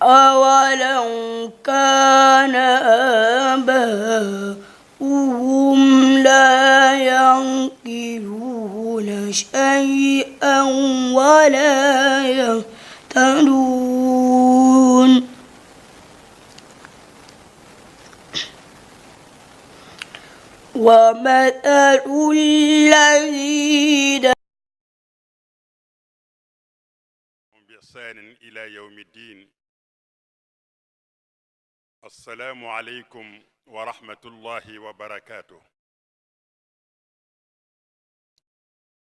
أولو كان آباؤهم لا يعقلون شيئا ولا يهتدون ومثل الذين بإحسان إلى يوم الدين. السلام عليكم ورحمة الله وبركاته.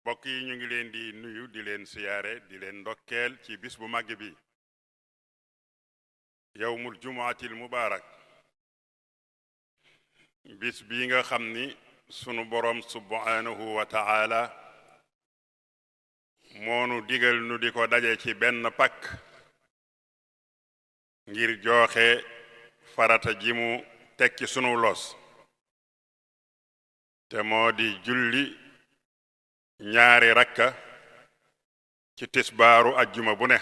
mbokk yi ñu ngi leen di nuyu di leen siyaare di leen ndokkeel ci bis bu màgg bi yawmul jumuatil mubaarak bis bi nga xam ni sunu borom subhanahu wa ta'ala moonu digal nu di ko daje ci benn pakk ngir joxe farata ji mu teg ci sunu los te moo di julli ñaari rakka ci tisbaaru ajjuma bu ne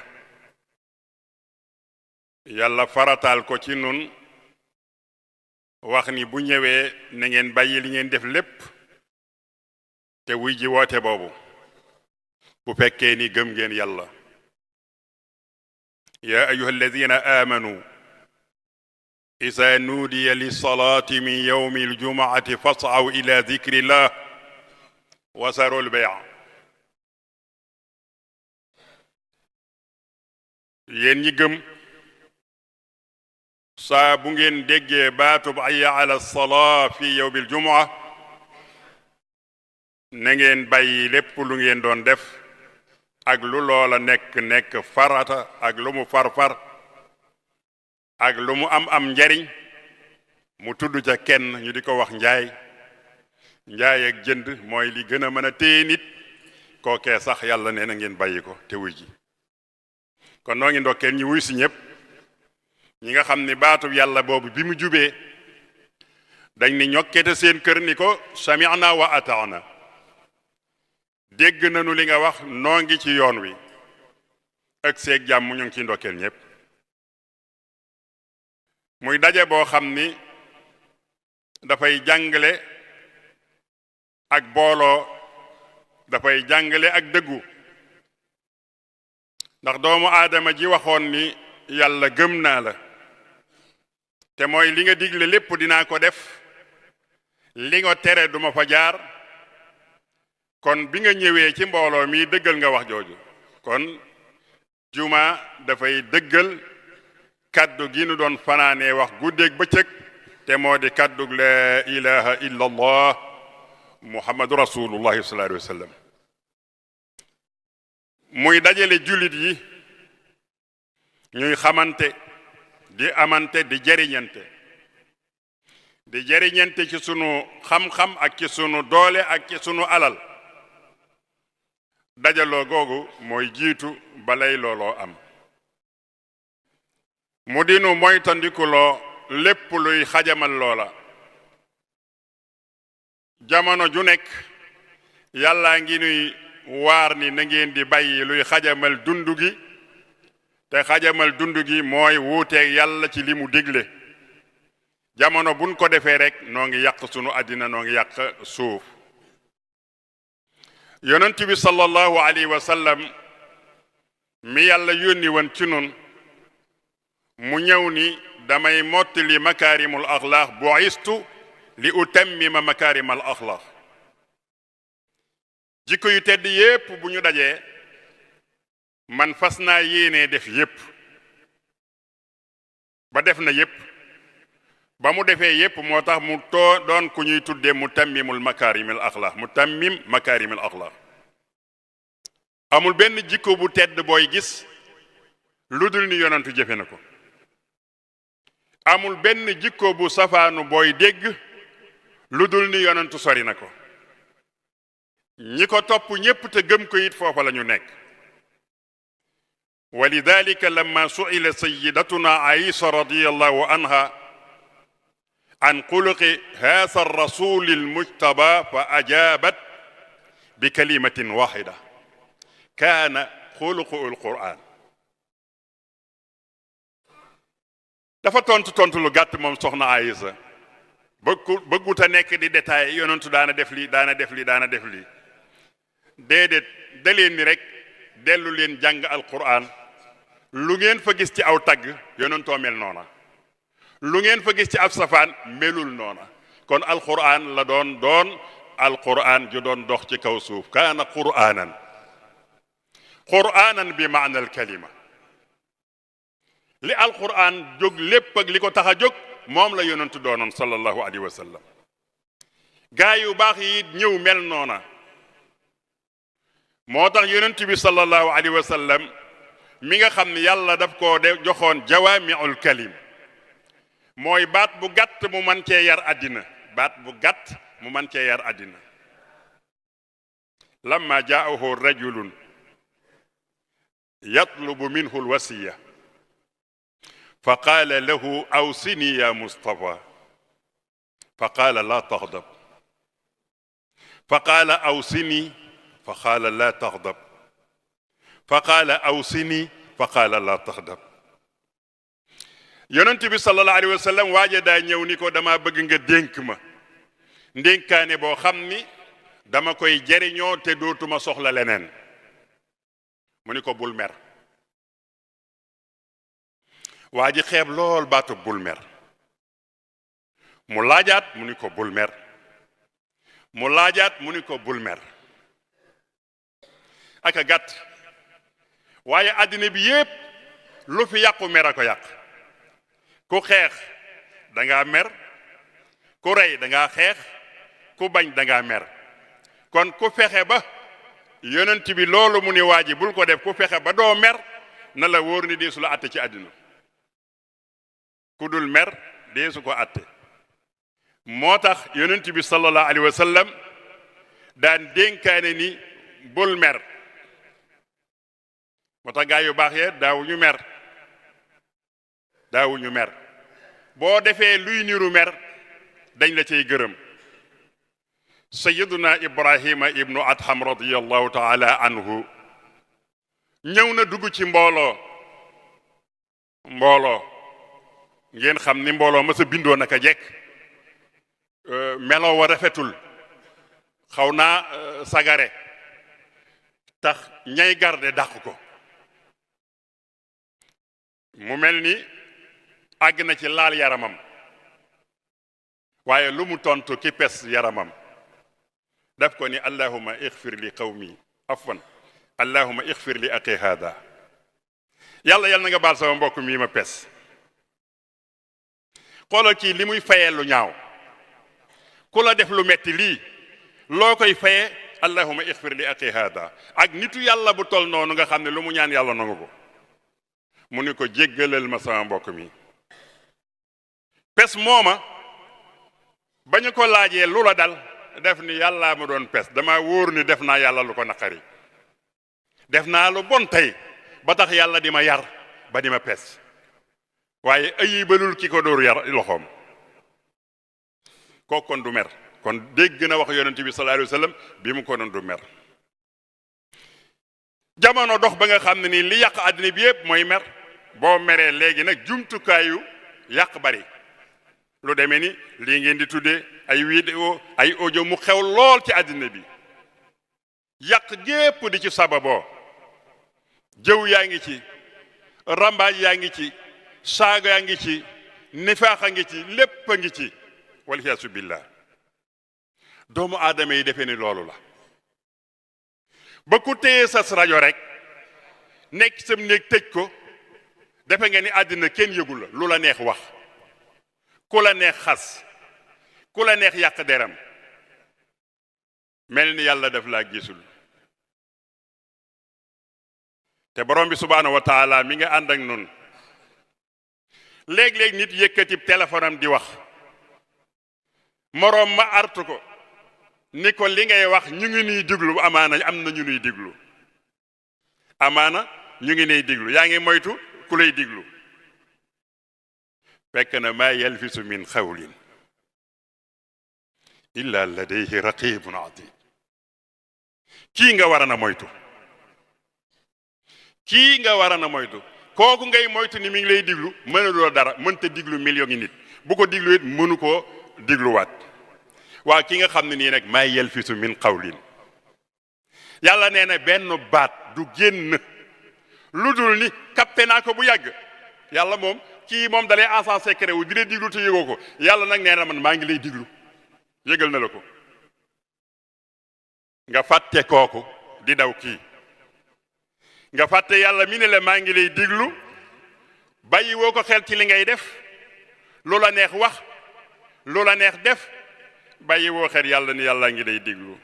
yàlla farataal ko ci nun wax ni bu ñëwee na ngeen bàyyi li ngeen def lépp te wuy ji woote boobu bu fekkee ni gëm ngeen yàlla ya ayyuha alladina amanu iza nudiya lissalati min yawmi aljumuati fas'aw ila dhikrillah wa zarul bay' yéen ñi gëm saa bu ngeen déggee baatub hayya ala salaa fi yawmil jumu'a na ngeen bàyyi lépp lu ngeen doon def ak lu loola nekk farata ak lu mu farfar ak lu mu am njariñ mu tudd ca kenn ñu di ko wax njaay ak jënd mooy li gën a mën a téye nit kookee sax yàlla nee na ngeen bàyyi ko te wuy ji kon noo ngi ndokkeel ñi wuy si ñëpp ñi nga xam ni baatub yàlla boobu bi mu jubee dañ ni ñokkete seen kër ni ko sami'na wa ata'na dégg nañu li nga wax noo ngi ci yoon wi ak seeg jàmm ñu ngi ci ndokkeel ñëpp muy daje boo xam ni dafay jàngale ak booloo dafay jàngale ak dëggu ndax doomu aadama ji waxoon ni yàlla gëm naa la te mooy li nga digle lépp dinaa ko def li nga tere duma fa jaar kon bi nga ñëwee ci mbooloo mi dëggal nga wax jooju kon juma dafay dëggal kaddu gi nu doon fanaanee wax guddeeg bëccëg te moo di kaddu la ilaha illa allah muhammadu rasulullahi sallallahu alayhi wa sallam muy dajale jullit yi ñuy xamante di amante di jariñante ci sunu xam-xam ak ci sunu doole ak ci sunu alal dajaloo googu mooy jiitu balay looloo am mu dinu moytandikuloo lépp luy xajamal loola jamono ju nekk yàllaa ngi nuy waar ni na ngeen di bàyyi luy xajamal dundu gi te xajamal dundu gi mooy wuuteeg yàlla ci li mu digle jamono buñ ko defee rek noo ngi yàq sunu àddina noo ngi yàq suuf yonent bi sallallahu alayhi wa sallam mi yàlla yónni woon ci nun mu ñëw ni damay mottali makaarimul axlaaq bu'istu li utammima makaarimal axlaaq jikko yu tedd yépp bu ñu dajee man fas naa yéenee def yépp ba def na yépp ba mu defee yépp moo tax mu doon ku ñuy tuddee mutammimul makaarimil axlaaq mutammim makaarimil axlaaq amul benn jikko bu tedd booy gis lu dul ni yonentu jëfe na ko amul benn jikko bu safaanu booy dégg lu dul ni yonentu sori na ko ñi ko topp ñépp te gëm ko it foofa la ñu nekk ولذلك لما سئل سيدتنا عائشة رضي الله عنها عن خلق هذا الرسول المجتبى فأجابت بكلمة واحدة كان خلق القرآن dafa tontu lu gàtt moom soxna Aysa bëggut a nekk di détail yonentu daana def lii daana def lii daana def lii déedéet da leen ni rek dellu leen jàng alquran lu ngeen fa gis ci aw tagg yonentoo mel noona lu ngeen fa gis ci ab safaan melul noona kon alquran la doon alquran ju doon dox ci kaw suuf kaana quranan bi maana al kalima li alquran jóg lépp ak li ko tax a jóg moom la yonentu doonoon sallallahu alayhi wa sallam gaa yu baax yi ñëw mel noona moo tax yonent bi sallallahu alayhi wa sallam mi nga xam ne yàlla daf koo joxoon jawaamiul kalim mooy baat bu gàtt mu man cee yar àddina baat bu gàtt mu man cee yar àddina lamma jaahu rajulun yatlubu minhu alwasiya fa qaala lahu awsini ya mustafa fa qaala la taxdab fa qaala awsini fa qaala la taxdab fa qaala awsini fa qaala la taxdab yonent bi sallallahu alayhi wa sallam waaje daa ñëw ni ko dama bëgg nga dénk ma ndénkaane boo xam ni dama koy jariñoo te dootuma soxla leneen mu ni ko bul mer waa ji xeeb lool baatu bul mer mu laajaat mu ni ko bul mer mu laajaat mu ni ko bul mer aka gàtt waaye àddina bi yépp lu fi yàqu mer a ko yàq ku xeex dangaa mer ku rey dangaa xeex ku bañ dangaa mer kon ku fexe ba yonent bi loolu mu ni waa ji bul ko def ku fexe ba doo mer na la wóor ni deesu la àtte ci àddina ku dul mer deesu ko àtte moo tax yonent bi sallallahu alayhi wa sallam daan dénkaane ni bul mer moo tax gaa yu baax yee daawuñu mer boo defee luy niru mer dañ la cay gërëm sayyiduna ibrahima ibnu adham radiyallahu taala anhu ñëw na dugg ci mbooloo ngeen xam ni mbooloo ma sa bindoo naka jekk meloo wa rafetul xaw naa sagare tax ñay garde dàq ko mu mel ni àgg na ci laal yaramam waaye lu mu tontu ki pes yaramam daf ko ni allahuma ixfir li qawmi afwan allahuma ixfir li aqi hada yàlla na nga baal sama mbokk mii ma pes xoolal kii li muy fayee lu ñaaw ku la def lu metti lii loo koy fayee allahuma ixfir li aqi hada ak nitu yàlla bu tol noonu nga xam ne lu mu ñaan yàlla nangu ko mu ni ko jéggalal ma sama mbokk mi pes mooma ba ñu ko laajee lu la dal def ni yàllaa ma doon pes dama wóor ni def naa yàlla lu ko naqari def naa lu bon tey ba tax yàlla di ma yar ba di ma pes waaye ayibalul ki ko dóor yar loxoom kooku kon du mer kon dégg na wax yonent bi sallallahu alayhi wa sallam bi mu ko doon du mer jamono dox ba nga xam ne nii li yàq àddina bi yëpp mooy mer boo meree léegi nag jumtukaayu yàq bari lu demee ni lii ngeen di tuddee ay vidéo ay audio mu xew lool ci àddina bi yàq gépp di ci sababoo jëw yaa ngi ci rambaaj yaa ngi ci saaga yaa ngi ci nifaax a ngi ci lépp a ngi ci waliyaasu billah doomu aadama yi defee ni loolu la ba ku téye sas rajo rek nekk sam néeg tëj ko defe nga ni àddina kenn yëgu la lu la neex wax ku la neex xas ku la neex yàq deram mel ni yàlla daf laa gisul te borom bi subhaanahu wa taala mi nga ànd ak nun léeg-léeg nit yëkkati téléphone am di wax moroom ma artu ko ni ko li ngay wax ñu ngi nuy diglu amaana am na ñu nuy diglu amaana ñu ngi nuy diglu yaa ngi moytu ku lay diglu fekk na maa yalfisu min xawlin illa ladayhi raqibun atid kii nga war a na moytu kooku ngay moytu ni mi ngi lay diglu mënuloo dara mënta diglu million ngi nit bu ko diglu it mënu koo digluwaat waa ki nga xam ne nii nag maa yelfisu min qawlin yàlla nee na benn baat du génn lu dul ni capté naa ko bu yàgg yàlla moom kii moom dalay agent secret wu di la diglu te yëgoo ko yàlla nag nee na man maa ngi lay diglu yëgal na la ko nga fàtte kooku di daw kii nga fàtte yàlla mi ne la maa ngi lay diglu bàyyi woo ko xel ci li ngay def loola neex wax loola neex def bàyyi woo xel yàlla ni yàllaa ngi lay diglu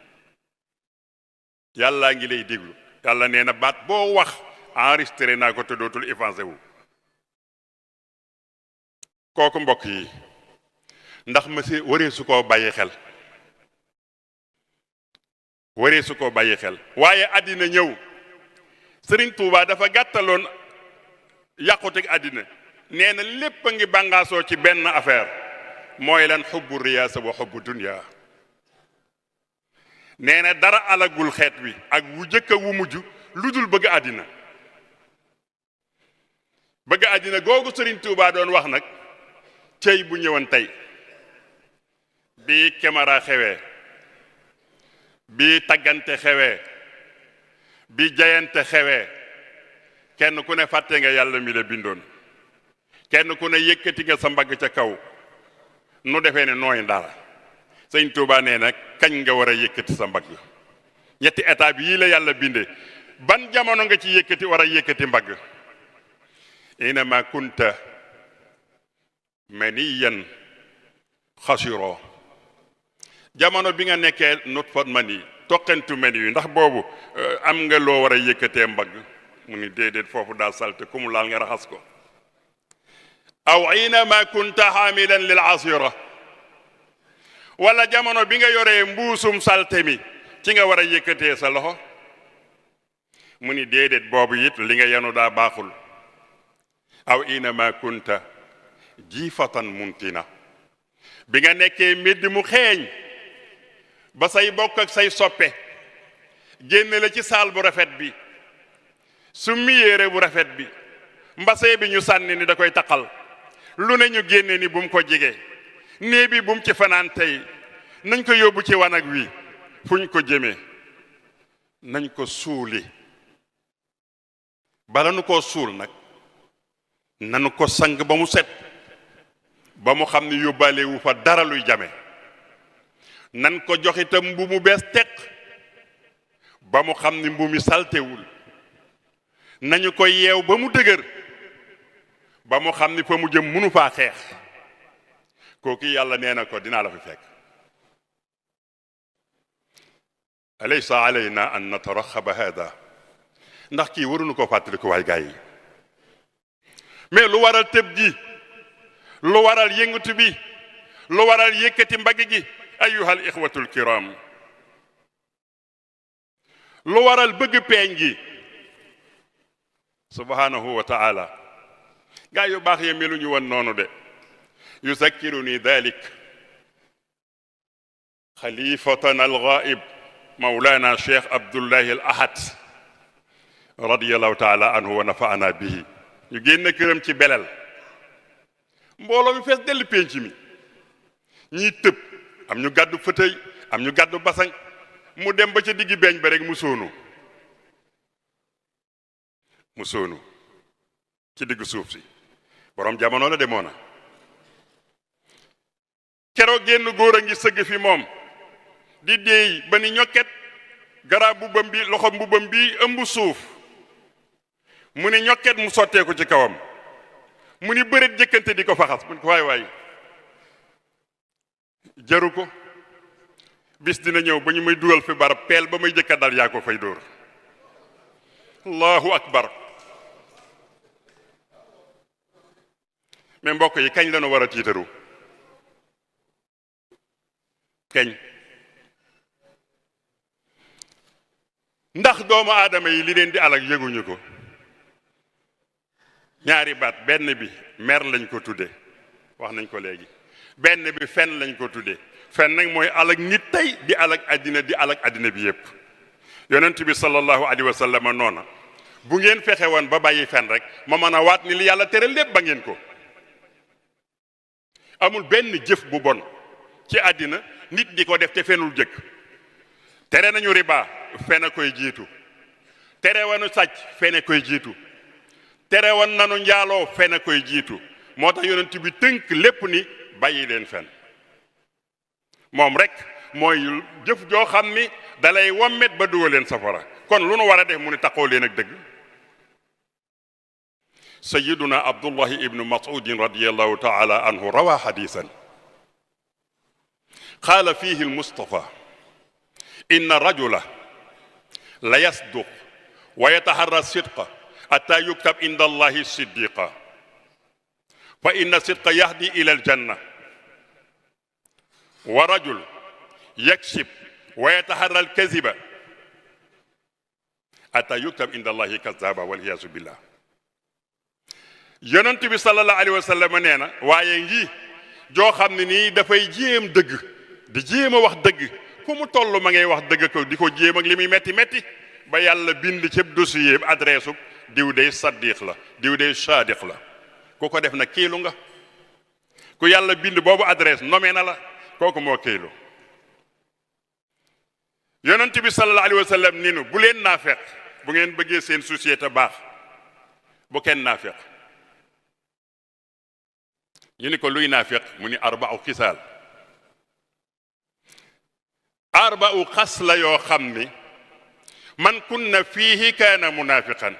yàllaa ngi lay diglu yàlla nee na baat boo wax enregistré naa ko te dootul effacé wu kooku mbokk yi ndax monsieur waree su koo bàyyi xel waree su koo bàyyi xel waaye àddina ñëw Sëriñ Tuubaa dafa gàttaloon yàquteg àddina nee na lépp a ngi bàngaasoo ci benn affaire mooy lan xubbu riyaasa wa xubbu dunya nee na dara alagul xeet wi ak wu jëkk wu mujj lu dul bëgg àddina bëgg àddina googu Sëriñ Tuubaa doon wax nag cey bu ñëwoon tey bi caméra xewee bi taggante xewee bi jayante xewee kenn ku ne fàtte nga yàlla mi la bindoon kenn ku ne yëkkati nga sa mbagg ca kaw nu defee ne nooy dara Sëñ Tuubaa nee nag kañ nga war a yëkkati sa mbagg ñetti étape yii la yàlla bindee ban jamono nga ci yëkkati war a yëkkati mbagg inama kunta maniyan xasiroo jamono bi nga nekkee nutfat mani toqentu mani yu ndax boobu am nga loo war a yëkkatee mbagg mu ni déedéet foofu daa salte ku mu laal nga raxas ko aw inama kunta xaamilan lil asira wala jamono bi nga yoree mbuusum salte mi ci nga war a yëkkatee sa loxo mu ni déedéet boobu it li nga yenu daa baaxul aw inama kunta jiifatan muntina bi nga nekkee mbedd mu xeeñ ba say bokk ak say soppe génne la ci saal bu rafet bi summi yére bu rafet bi mbasee bi ñu sànni ni da koy taqal lu ne ñu génne ni bu mu ko jege nee bi bu mu ci fanaan tey nañ ko yóbbu ci wanag wi fuñ ko jëmee nañ ko suuli bala nu koo suul nag nanu ko sang ba mu set ba mu xam ni yóbbaale wu fa dara luy jame nan ko jox itam mbu mu bees teq ba mu xam ni mbu mi saltewul nañu ko yeew ba mu dëgër ba mu xam ni fa mu jëm munu faa xeex kooku yàlla nee na ko dinaa la fi fekk alaysa alayna an nataraxaba hada ndax kii waruñu ko fàttali ko waay gaa yi mais lu waral tëb gi lu waral yëngatu bi lu waral yëkkati mbagg gi ayuha al ixwatu al kiram lu waral bëgg peeñ gi subhanahu wa taala gaa yu baax ye meluñu woon noonu de yuzakkiruni dalik xalifatana al ghaib mawlana cheikh abdullahi al ahad radiyallahu taala anhu wa nafaana bihi ñu génn këram ci belel mbooloo mi fees dell pénc mi ñii tëb am ñu gàddu fauteuil am ñu gàddu basang mu dem ba ca diggi beeñ ba rek mu sóonu ci diggu suuf si borom jamono la demoona keroog génn góor a ngi sëgg fi moom di déey ba ni ñokket garab mbubbam bi loxo mbubbam bi ëmb suuf mu ni ñokket mu sotteeku ci kawam mu ni bëreet jëkkante di ko faxas mu ni ko waay jaru ko bis dina ñëw ba ñu may dugal fi barab peel ba may jëkka dal yaa ko fay dóor allahu akbar mais mbokk yi kañ lañu war a tiitaru kañ ndax doomu aadama yi li leen di alak yëguñu ko ñaari baat benn bi mer lañ ko tudde wax nañ ko léegi benn bi fen lañ ko tudde fen nag mooy alak nit tey di alak àddina bi yépp yonent bi sallallahu alayhi wa sallam noona bu ngeen fexe woon ba bàyyi fen rek ma mën a waat ni li yàlla tere lépp ba ngeen ko. amul benn jëf bu bon ci àddina nit di ko def te fenul jëkk. tere nañu riba fen a koy jiitu. tere wanu sàcc fen a koy jiitu. tere wan nanu njaaloo fen a koy jiitu. moo tax yonent bi tënk lépp ni bàyyi leen fen. moom rek mooy jëf joo xam ni dalay wommet ba dugal leen safara kon lu nu war a def mu ni taxoo leen ak dëgg. sayyiduna abdullahi ibnu mas'udin radiyallahu taala anhu rawa hadisan qaala fihi almustafa inna rajula la yasduq wa yataharra sidqa hatta yuktab inda allahi siddiqa fa inna sidqa yahdi ila aljanna wa rajul yaksib wa yataharra alkaziba hatta yuktab inda allahi kazaba waliyaasu billah. yonent bi sallallahu alayhi wa sallam nee na waaye ngi joo xam ne nii dafay jéem dëgg di jéem a wax dëgg fu mu toll ma ngay wax dëgg ko di ko jéem ak li muy metti metti ba yàlla bind ci dossier adresse diw day saddiq la diw day saadiq la ku ko def na kiilu nga ku yàlla bind boobu adresse nommé na la kooku moo kiilu. yonent bi sallallahu alayhi wa sallam ni nu bu leen naafeq bu ngeen bëggee seen société baax bu kenn naafeq. ñu ni ko luy naafiq mu ni arba'u xisaal arba'u xas la yoo xam ni man kunna fiihi kaana munaafiqan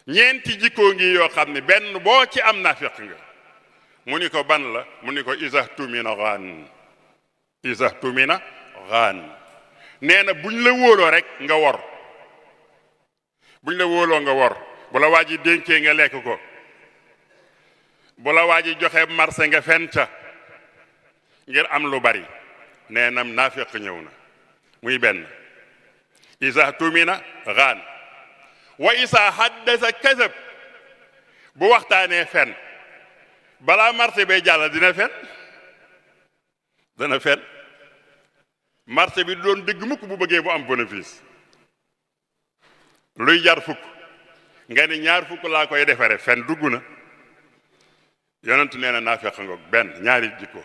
ñeenti jikkoo ngi yoo xam ni benn boo ci am naafiq nga mu ni ko ban la mu ni ko iza tumina xaan iza tumina xaan nee na buñ la wóoloo rek nga wor buñ la wóoloo nga wor bu la waa ji dénkee nga lekk ko bu la waa ji joxe marché nga fen ca ngir am lu bari nee na naafiq ñëw na muy benn isa tumina xaan wa isa haddasa kasab bu waxtaanee fen balaa marché bay jàll dina fen dana fen marché bi doon dëgg mukk bu bëggee bu am bénéfice luy jar fukk nga ni ñaar fukk laa koy defare fen dugg na. yonent nee na naafeq ngoog benn ñaari jikko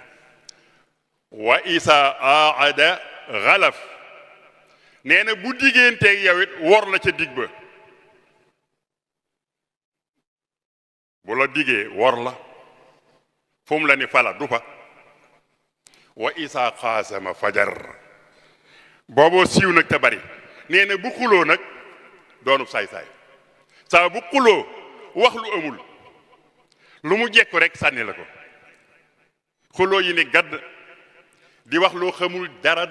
wa isa aada xalaf nee na bu digganteeg yow it wor la ca dig ba bu la diggee wor la fu mu la ni fala du fa wa isa xaasama fajar booboo siiw nag te bari nee na bu xuloo nag doonub saay-saay saa bu xuloo wax lu amul lu mu jekku rek sànni la ko xuloo yi ni gadd di wax loo xamul dara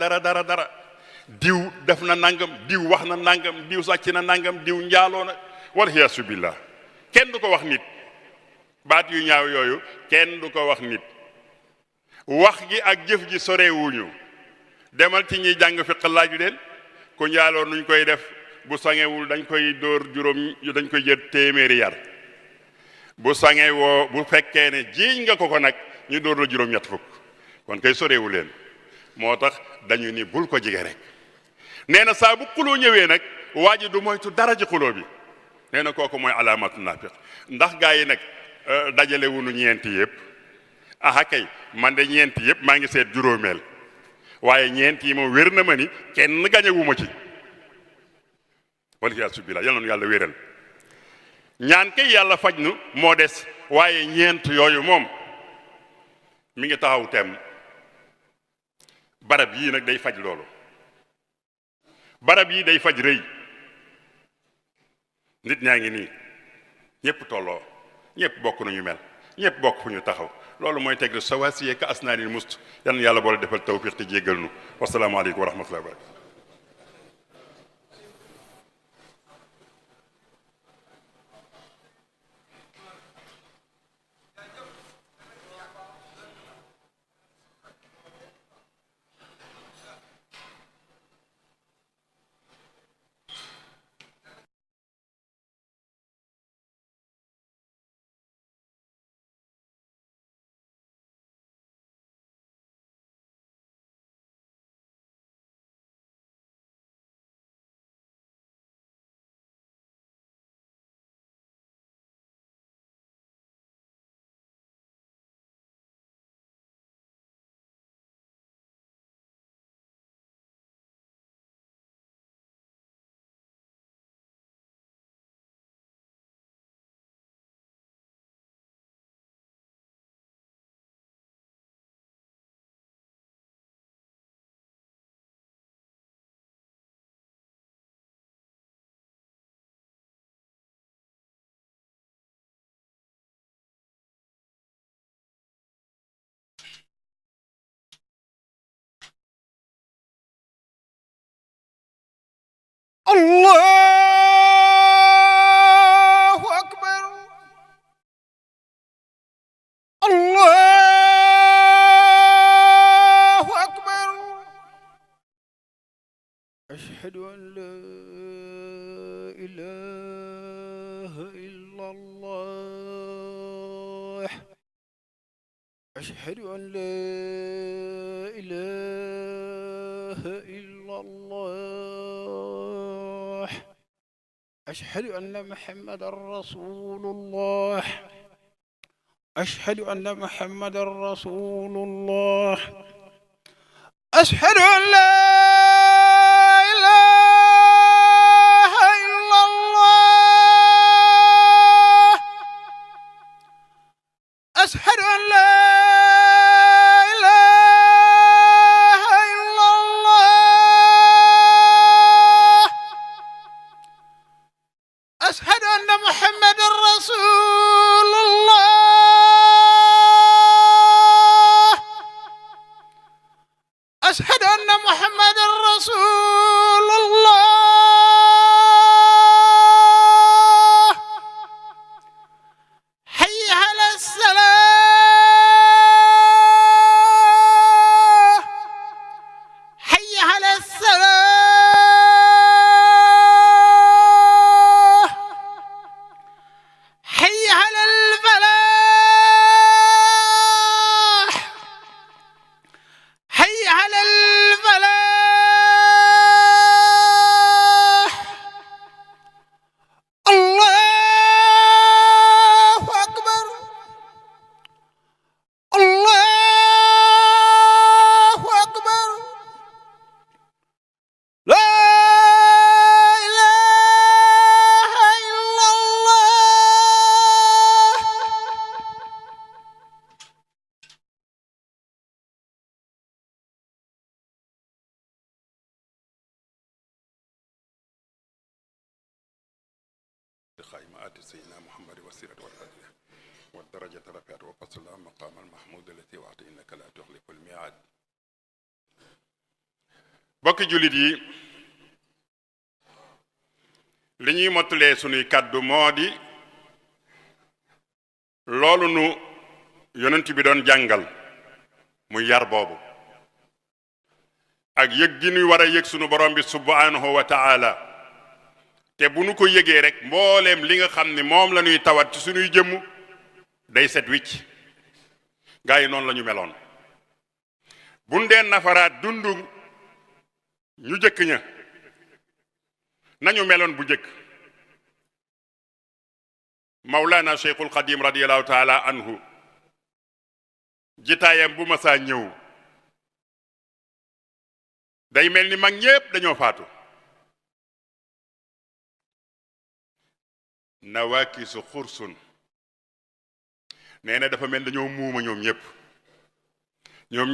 diw def na nangam diw wax na nangam diw sàcc na nangam diw njaaloo na wal iyaasu billah kenn du ko wax nit baat yu ñaaw yooyu kenn du ko wax nit wax gi ak jëf ji sorewuñu demal ci ñuy jàng fiq laaju leen ku njaaloo nuñ koy def bu sangewul dañ koy dóor juróom dañ koy jël téeméeri yar bu sange woo bu fekkee ne jiiñ nga ko nag ñu dóor la juróom-ñett fukk kon kay sorewu leen moo tax dañu ni bul ko jige rek nee na saa bu xuloo ñëwee nag waa ji du moytu dara ci xuloo bi nee na kooku mooy alaamatu naafiq ndax gaa yi nag dajale wunu ñeenti yëpp aha kay man de ñeenti yëpp maa ngi seet juróomeel waaye ñeenti yi moom wér na ma ni kenn gañewuma ci waliyaasu billah yal na yàlla wéral ñaan kay yàlla faj nu moo des waaye ñeent yooyu moom mi ngi taxaw tem barab yii nag day faj loolu barab yii day faj rëy nit ñaa ngi nii ñëpp tolloo ñëpp bokk nañu mel ñëpp bokk fu ñu taxaw loolu mooy teg sawaasiye ka asnaanil must yal na yàlla boole defal tawfiq te jéggal nu wasalaamaaleykum wa rahmatullahi wa barakatu allahu akbar allahu akbar ashhadu an la ilaha illa allah ashhadu an la ilaha illa allah ashhadu anna muhammadan rasulullah ashhadu anna muhammadan rasulullah ashhadu an la ilaha illa allah ashhadu an la ilaha illa allah ashhadu anna muhammadan rasulullah أشهد أن محمدا رسول الله حي على الصلاة حي على الصلاة حي على الفلاح حي على الفلاح الله أكبر الله أكبر لا إله إلا الله خيمة آت سيدنا محمد والسيرة والهدية والدرجة رفعت وفصل مقام المحمود التي وعدت إنك لا تخلف الميعاد bokki jullit yi li ñuy mottalee sunuy kàddu moo di loolu nu yonent bi doon jàngal muy yar boobu ak yëg gi ñuy war a yëg sunu borom bi subhanahu wa ta'ala te bu nu ko yëgee rek mbooleem li nga xam ni moom la ñuy tawat ci sunuy jëmm day set wicc gaa yi noonu la ñu meloon bu ndee nafaraat dundu ñu jëkk ña nañu meloon bu jëkk Mawlana Cheikhul Xadim radiyallahu taala anhu jitaayam bu ma saa ñëw day mel ni mag ñépp dañoo faatu nawaakisu xursun nee na dafa mel dañoo muuma ñoom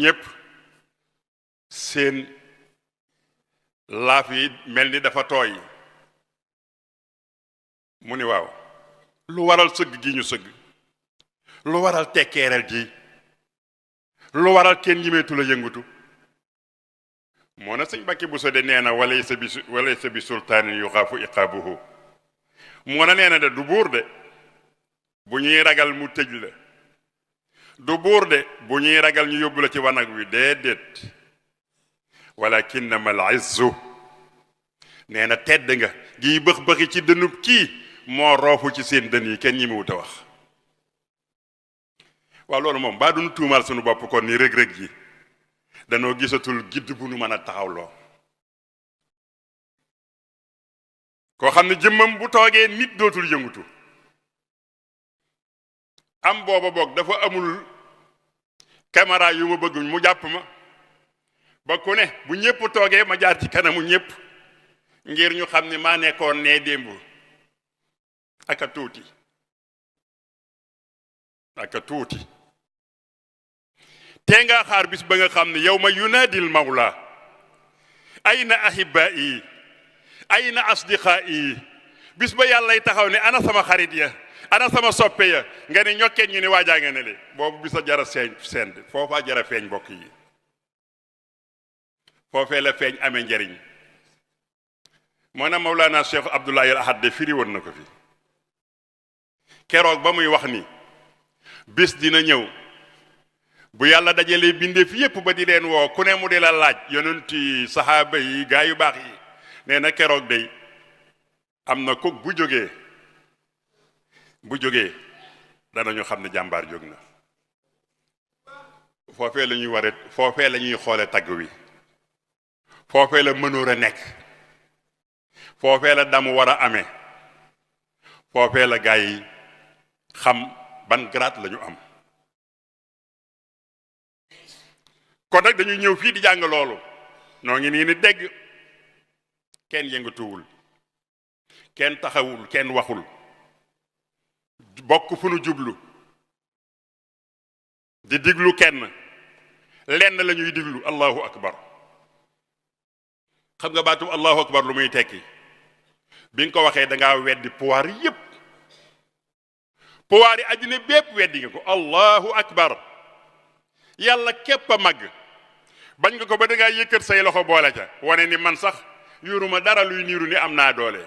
ñépp seen laaf yi mel ni dafa tooy mu ni waaw lu waral sëgg gi ñu sëgg lu waral tekkeeral gi lu waral kenn ñimeetu la yëngutu moo na sëñ Bakki Buso de nee na walaysa bi sultaanin yuxaafu iqaabuhu moo na nee na de du buur de bu ñuy ragal mu tëj la du buur de bu ñuy ragal ñu yóbbu la ci wanag wi déedéet walakinnama al izzu nee na tedd nga giy bëx-bëxi ci dënub kii moo roofu ci seen dën yi kenn ñi mu wut a wax waaw loolu moom baa duñu tuumaal suñu bopp kon ni rëg-rëg yi danoo gisatul gidd bu nu mën a taxawloo koo xam ne jëmmam bu toogee nit dootul yëngutu am booba boog dafa amul caméra yu ma bëgg mu jàpp ma ba ku ne bu ñépp toogee ma jaar ci kanamu ñépp ngir ñu xam ne maa nekkoon nee démb aka tuuti tee nga xaar bis ba nga xam ne yow ma yunaadil mawla ayna ahibaa'i ayna asdiqaa'i bis ba yàllay taxaw ne ana sama xarit ya ana sama soppe ya nga ne ñokkeen ñu ne waajaa nga ne le boobu bisa jara send foofaa jara feeñ mbokk yi foofee la feeñ amee njariñ moo na Mawlana Cheikh Abdoulaye Al Ahad de firi woon na ko fi keroog ba muy wax ni bés dina ñëw bu yàlla dajalee bindeef yépp ba di leen woo ku ne mu di la laaj yonent yi saxaaba yi gaa yu baax yi nee na keroog day am na ko bu jógee danañu xam ne jàmbaar jóg na foofee la ñuy ware foofee la ñuy xoole tagg wi foofee la mënoor a nekk foofee la damu war a amee foofee la gaa yi xam ban grade la ñu am kon nag dañuy ñëw fii di jàng loolu noo ngi nii ni dégg kenn yëngatuwul kenn taxawul kenn waxul bokk fu nu jublu di diglu kenn lenn la ñuy diglu allahu akbar xam nga baatum allahu akbar lu muy tekki bi nga ko waxee da ngaa weddi pouvoir yépp pouvoir yi àddina bépp weddi nga ko allahu akbar yàlla képp a màgg bañ nga ko ba da ngaa yëkkat say loxo boole ca wane ni man sax yoruma dara luy niiru ni am naa doole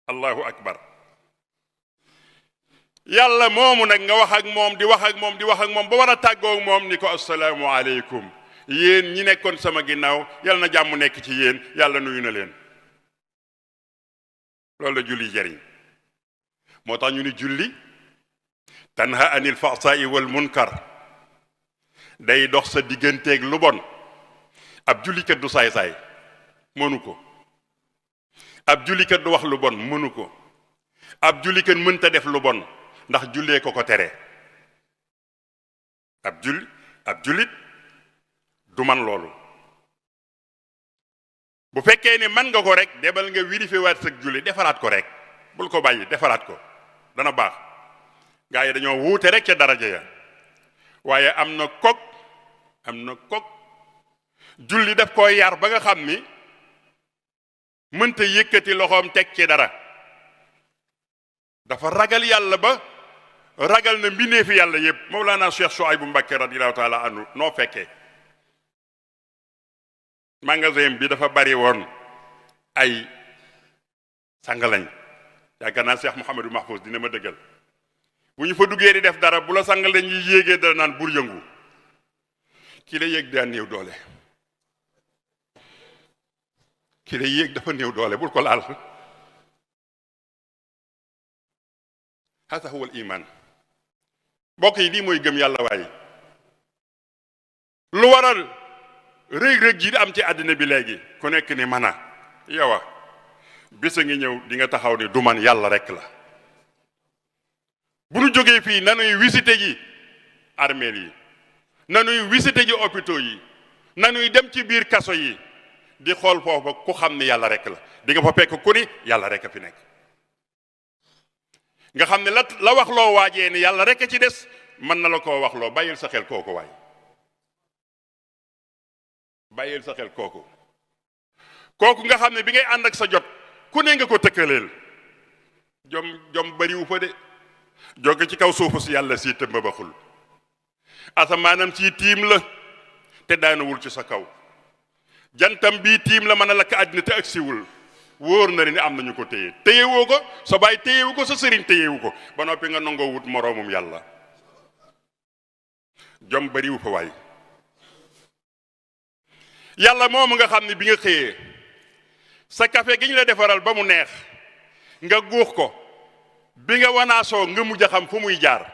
allahu akbar yàlla moomu nag nga wax ak moom di wax ak moom di wax ak moom ba war a tàggoo moom ni ko assalaamu aleykum yéen ñi nekkoon sama ginnaaw yal na jàmm nekk ci yéen yàlla nuyu na leen loolu la julli jëriñ moo tax ñu ni julli tanha anil fahsaa'i wal munkar day dox sa digganteeg lu bon ab jullikat du saay-saay mënu ko ab jullikat du wax lu bon mënu ko ab jullikat mënta def lu bon ndax jullee ko tere ab jullit du man loolu bu fekkee ni man nga ko rek demal nga vérifier waat sa julli defaraat ko rek bul ko bàyyi defaraat ko dana baax gaa yi dañoo wuute rek ca daraja ya waaye am na kok julli daf koy yar ba nga xam ni mënta yëkkati loxoom teg ci dara dafa ragal yàlla ba ragal na mbindeefi yàlla yëpp Mawlana Cheikh Souhaïbou Mbacké radiyallahu taala anhu noo fekkee magasin bi dafa bari woon ay sangalañ yaakaar naa Cheikh Mouhamadou Mahfouz dina ma dëggal bu ñu fa duggee di def dara bu la sangalañ yi yéegee dara naan bur yëngu ki la yéeg daa néew doole ki la yéeg dafa néew doole bul ko laal hasa huwa al iman mbokk yi lii mooy gëm yàlla waaye lu waral rëg-rëg ji di am ci àddina bi léegi ku nekk ni mana yowa bisa ngi ñëw di nga taxaw ni du man yàlla rek la bu ñu jógee fii nanuy visité ji armeel yi nanuy visité ji hôpitaux yi nanuy dem ci biir kaso yi di xool foofa ku xam ni yàlla rek la di nga fa fekk ku ni yàlla rek a fi nekk nga xam ne la wax loo waajee ni yàlla rek a ci des mën na la koo wax loo bàyyil sa xel kooku waay bàyyil sa xel kooku nga xam ne bi ngay ànd ak sa jot ku ne nga ko tëkkaleel jom bariwu fa de jóge ci kaw suufu si yàlla si tëmba baxul asamaanam ci tiim la te daanuwul ci sa kaw jantam bii tiim la mën a lakk àddina te ak siwul wóor na ni am nañu ko téyewoo ko sa baay téyewu ko sa sëriñ téyewu ko ba noppi nga nangoo wut moroomum yàlla jom bariwu fa waay yàlla moomu nga xam ne bi nga xëyee sa café gi ñu la defaral ba mu neex nga guux ko bi nga wanaasoo nga mujj a xam fu muy jaar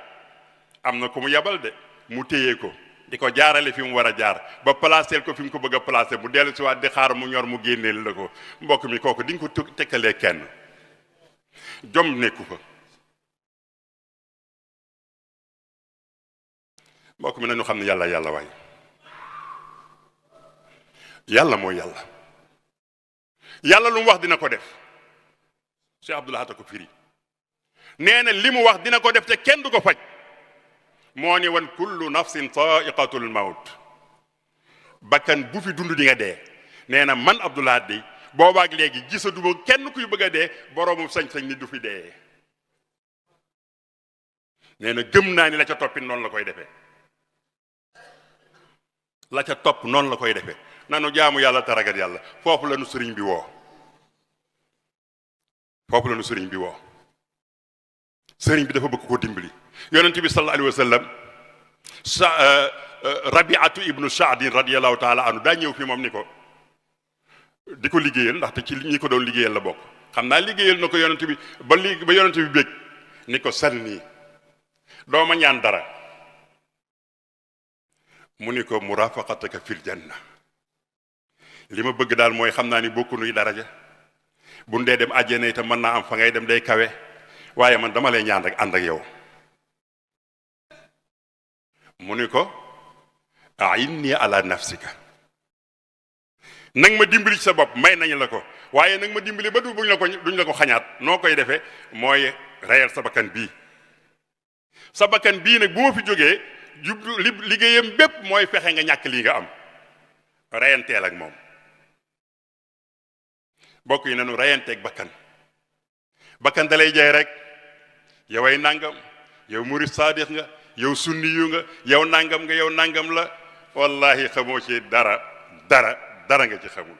am na ku mu yabal de mu téye ko di ko jaarale fi mu war a jaar ba placer ko fi mu ko bëgg a placer mu dellu si waat di xaar mu ñor mu génneel la ko mbokk mi kooku di nga ko tekkalee kenn jom nekku fa mbokk mi nañu xam ne yàlla waay yàlla mooy yàlla lu mu wax dina ko def Cheikh Abdoul Ahad ko firi nee na li mu wax dina ko def te kenn du ko faj moo ni wan kullu nafsin sa'iqatul mawt bakkan bu fi dund di nga dee nee na man Abdoul Ahad di boobaak léegi gisatuma kenn kuy bëgg a dee boroomu sañ-sañ ni du fi dee nee na gëm naa ni la ca toppit noonu la koy defee la ca topp noonu la koy defee nanu jaamu yàlla te ragal yàlla foofu la nu sëriñ bi woo foofu la nu sëriñ bi woo sëriñ bi dafa bëgg ko dimbali yonent bi sallallahu alayhi wa sallam rabiatu ibnu saadin radiallahu taala anhu daa ñëw fi moom ni ko di ko liggéeyal ndaxte ci ñi ko doon liggéeyal la bokk xam naa liggéeyal na ko yonent bi ba yonent bi bég ni ko sal nii dooma ñaan dara mu ni ko murafaqataka fil janna li ma bëgg daal mooy xam naa ni bokku nuy daraja bu dee dem àjjana itam mën naa am fa ngay dem day kawe waaye man dama lay ñaan rek ànd ak yow mu ni ko a'inni ala nafsika nag ma dimbali ci sa bopp may nañu la ko waaye nag ma dimbali ba duñ la ko xañaat noo koy defee mooy reyal sa bakkan bii nag bu ma fi jógee jublu liggéeyam bépp mooy fexe nga ñàkk lii nga am reyanteel ak moom bokk yi nanu reyanteeg bakkan da lay jaay rek yow ay nangam yow murid saadiq nga yow sunni yu nga yow nangam la wallahi xamoo ci dara nga ci xamul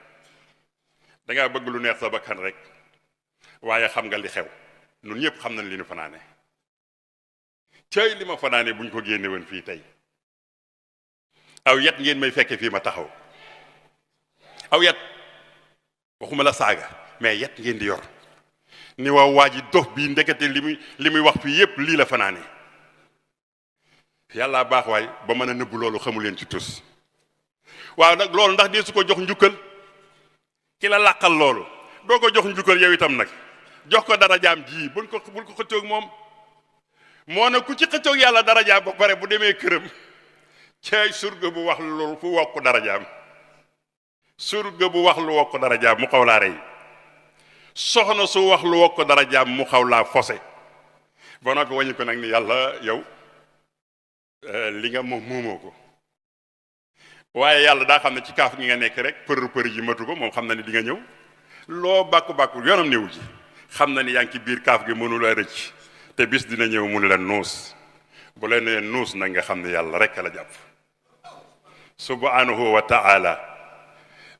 dangaa bëgg lu neex sa bakkan rek waaye xam nga li xew ñun ñëpp xam nañ li ñu fanaane cay li ma fanaane buñ ko génne woon fii tey aw yat ngeen may fekke fii ma taxaw aw yat waxuma la saaga mais yat ngeen di yor ni waa ji dof bii ndekete li muy wax fii yépp lii la fanaane yàlla baax waay ba mën a nëbbu loolu xamu leen ci tus waaw nag loolu ndax dee su ko jox njukkal ki la làqal loolu doo ko jox njukkal yow itam nag jox ko darajaam ji bul ko xëccoog moom moo ne ku ci xëccoog yàlla darajaam ba pare bu demee këram cay surga bu wax lu fu wokk darajaam mu xaw laa rey soxna su wax lu wokk darajaam mu xaw laa fose ba noppi wañu ko nag ni yàlla yow li nga moom moomoo ko waaye yàlla daa xam ne ci kaaf gi nga nekk rek për ji matu ko moom xam na ni di nga ñëw loo bàkku yoonam néewu ci xam na ni yaa ngi ci biir kaaf gi mënu la rëcc te bis dina ñëw mun leen nuus bu leen nee nuus nag nga xam ne yàlla rek la jàpp subhanahu wa ta'ala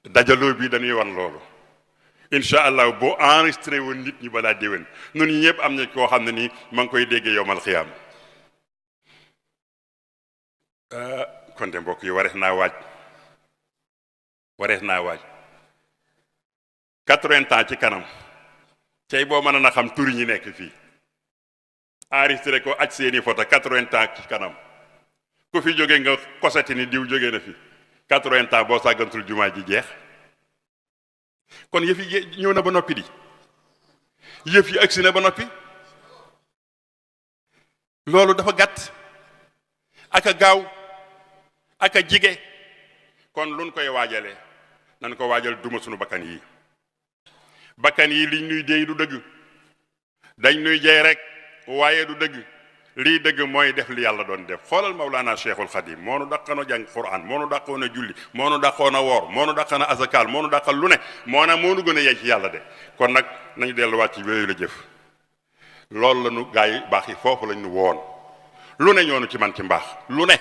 dajaloo bi dañuy wan loolu incha allah boo enregistré woon nit ñi balaa déwén nun ñi ñëpp am na koo xam ne nii ma ngi koy déggee yowmal xiyaam kon de mbokk yi warees naa waaj 80 ans ci kanam tey boo mën a xam turi ñi nekk fii enregistré ko aj seeni photo 80 ans ci kanam ku fi jóge nga kosati ni diw jóge na fi 80 ans boo sàggantul jumaa ji jeex kon yëf yi ñëw na ba noppi di yëf yi agsi na ba noppi loolu dafa gàtt ak a gaaw ak a jige kon luñ koy waajalee nan ko waajal duma sunu bakkan yi liñ nuy déey du dëgg dañ nuy jey rek waaye du dëgg lii dëgg mooy def li yàlla doon def xoolal Mawlana Cheikhul Khadim moo nu dàqoon a jàng Quran moo nu dàqoon a julli moo nu dàqoon a woor moo nu dàqoon a azakal moo nu dàqal lu ne moo nu gën a yey ci yàlla de kon nag nañu delluwaat ci yooyu la jëf loolu la nu gaa yi baax yi foofu lañ nu woon lu ne ñoonu ci man ci mbaax lu ne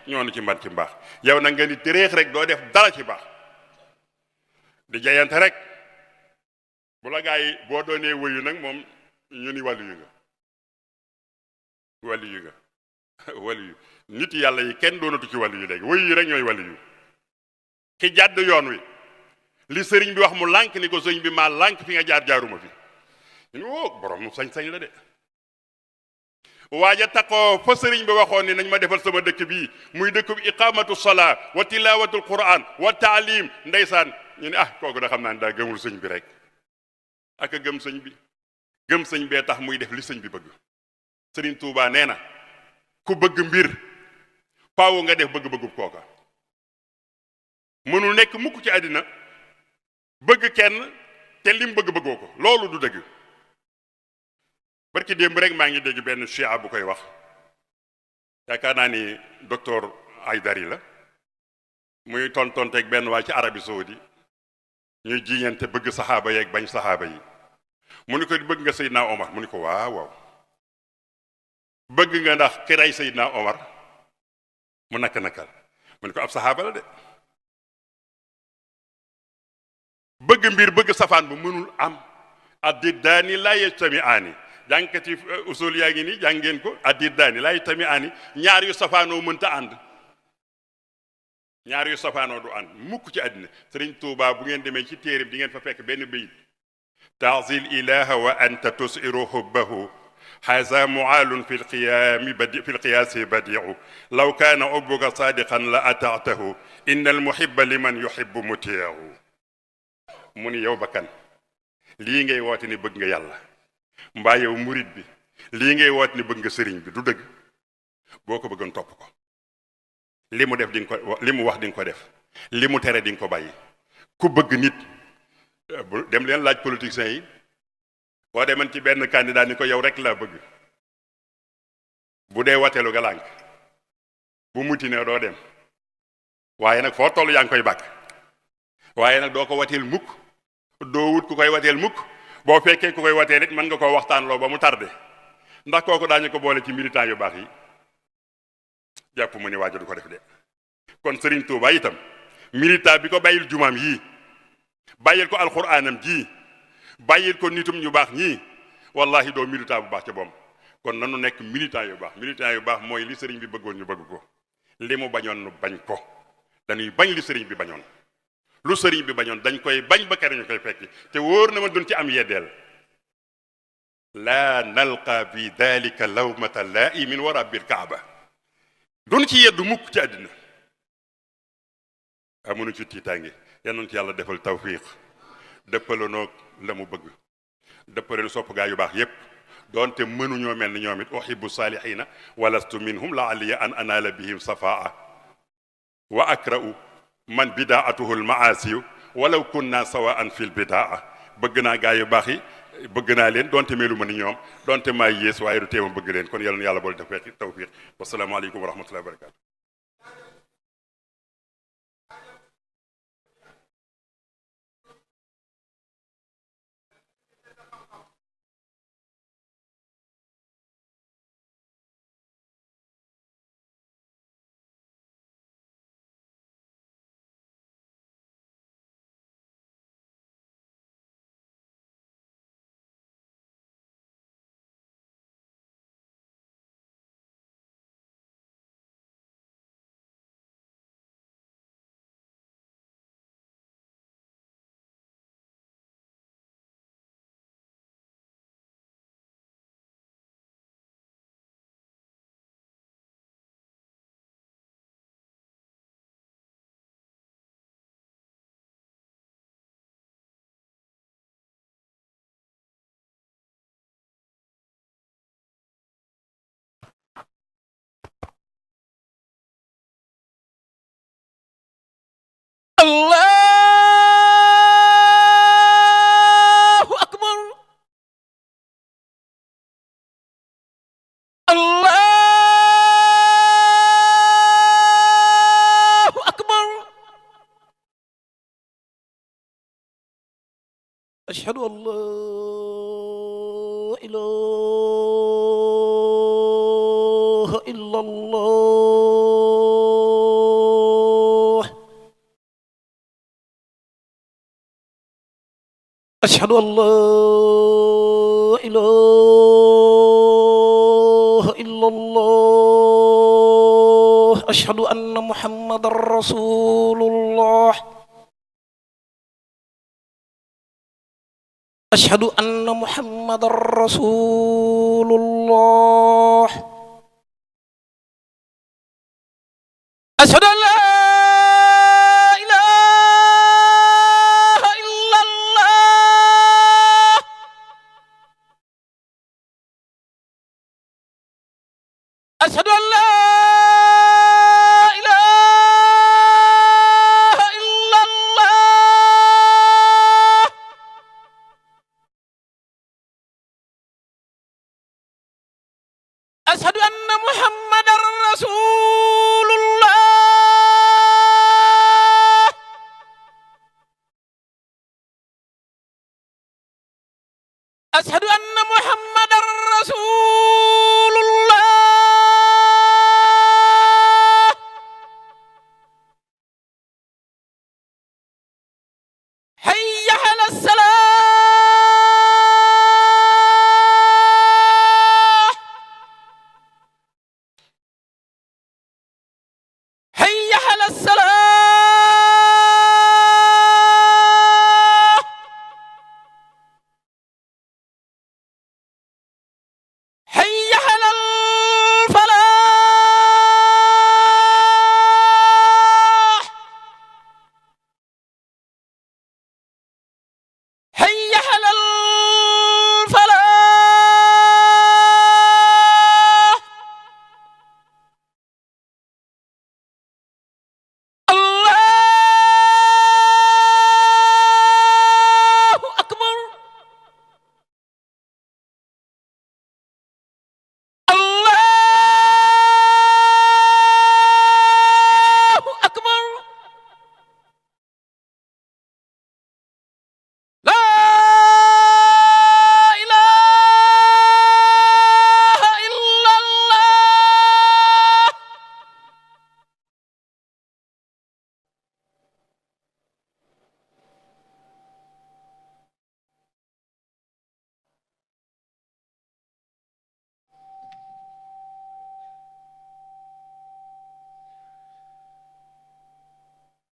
ñoonu ci man ci mbaax yow nag nga ni téréex rek doo def dara ci baax di jayante rek bu la gaa yi boo doonee wëyu nag moom ñu ni wàllu yu nit yàlla yi kenn doonatu ci wàllu yu léegi wëyu yi rek ñooy wàllu yu ki jàdd yoon wi li sëriñ bi wax mu lànk ni ko sëriñ bi maa lànk fi nga jaaruma fi ñu woo borom mu sañ-sañ la de waaja taqoo fa sëriñ bi waxoon ni nañ ma defal sama dëkk bii muy dëkk bi iqamatu salaa wa tilawatul quran wa taalim ndeysaan ñu ne kooku da xam naa ne daa gëmul sëñ bi rek ak a gëm sëñ bee tax muy def li sëñ bi bëgg sëriñ Tuubaa nee na ku bëgg mbir faaw nga def bëgg-bëggub kooka mënul nekk mukk ci àddina bëgg kenn te lim bëgg-bëggoo ko loolu du dëgg barki démb rek maa ngi dégg benn chia bu koy wax yaakaar naa ni docteur Aydari la muy tonteeg benn waa ci Arabie Saoudi ñuy jiñante bëgg saxaaba yeeg bañ saxaaba yi mu ni ko bëgg nga Seydina Omar mu ni ko waaw bëgg nga ndax ki rey Seydina Omar mu nakal mu ni ko ab saxaaba la de bëgg mbir bëgg safaan bu mënul am addiddaani laa yajtamiaani jàngkati usul yaa ngi nii jàngeen ko addiddaani laa yajtamiaani ñaar yu safaanoo mënta ànd ñaar yu safaanoo du ànd mukk ci àddina Sëriñ Tuubaa bu ngeen demee ci téere bi di ngeen fa fekk benn bayit taazil ilaha wa anta tusiru hubbahu haza muaalun fi lqiyaasi badiu law kaana ubbuka sadiqan la ataatahu inna almuhibba liman yuhibbu mutiyahu mu ni yow bakkan lii ngay woote ni bëgg nga yàlla mbaa yow murit bi lii ngay woote ni bëgg nga sëriñ bi du dëgg boo ko bëggoon topp ko li mu def di nga ko li mu wax di nga ko def li mu tere di nga ko bàyyi ku bëgg nit dem leen laaj politiciens yi boo demoon ci benn candidat ni ko yow rek laa bëgg bu dee wateelu nga lànk bu muti ne doo dem waaye nag foo toll yaa ngi koy bàkk waaye nag doo ko wateel mukk doo wut ku koy wateel mukk boo fekkee ku koy watee nit mën nga koo waxtaanloo ba mu tardé ndax kooku daañu ko boole ci militant yu baax yi jàpp mu ni waajo du ko def de kon Serigne Touba itam militant bi ko bàyyil jumaam yii bàyyil ko alxuraanam ji bàyyil ko nitum ñu baax ñii wallahi doo militant bu baax ca boom kon nanu nekk militant yu baax militant yu baax mooy li sëriñ bi bëggoon ñu bëgg ko li mu bañoon nu bañ ko dañuy bañ li sëriñ bi bañoon lu sëriñ bi bañoon dañ koy bañ ba kere ñu koy fekki te wóor na ma duñ ci am yeddeel laa nalqa bi dalika lawmata laa'imin wa rabbil kaaba duñ ci yeddu mukk ci àddina amuñu ci tiitaange yal nañu ci yàlla defal tawfiq dëppalanoog la mu bëgg dëppale sopp gaa yu baax yépp doonte mënuñoo mel ni ñoom it uhibbu saalihiina walastu minhum la'alliya an anaala bihim safaa wa akra'u man bidaatuhu almaasiyu walaw kunna sawaan fi lbidaa bëgg naa gaa yu baax yi bëgg naa leen doonte melu ma ni ñoom doonte maa yées waaye du teema bëgg leen kon yal na yàlla boole def tawfiq wasalaamu aleykum wa rahmatullahi wa barakatu Allahu akbar Allahu akbar ashhadu an la ilaha illa Allah ashhadu an la ilaha illa Allah ashhadu anna Muhammadan rasulullah ashhadu anna Muhammadan rasulullah ashhadu an la أشهد أن لا إله إلا الله أشهد أن محمدا رسول الله أشهد أن محمدا رسول الله حي على الصلاة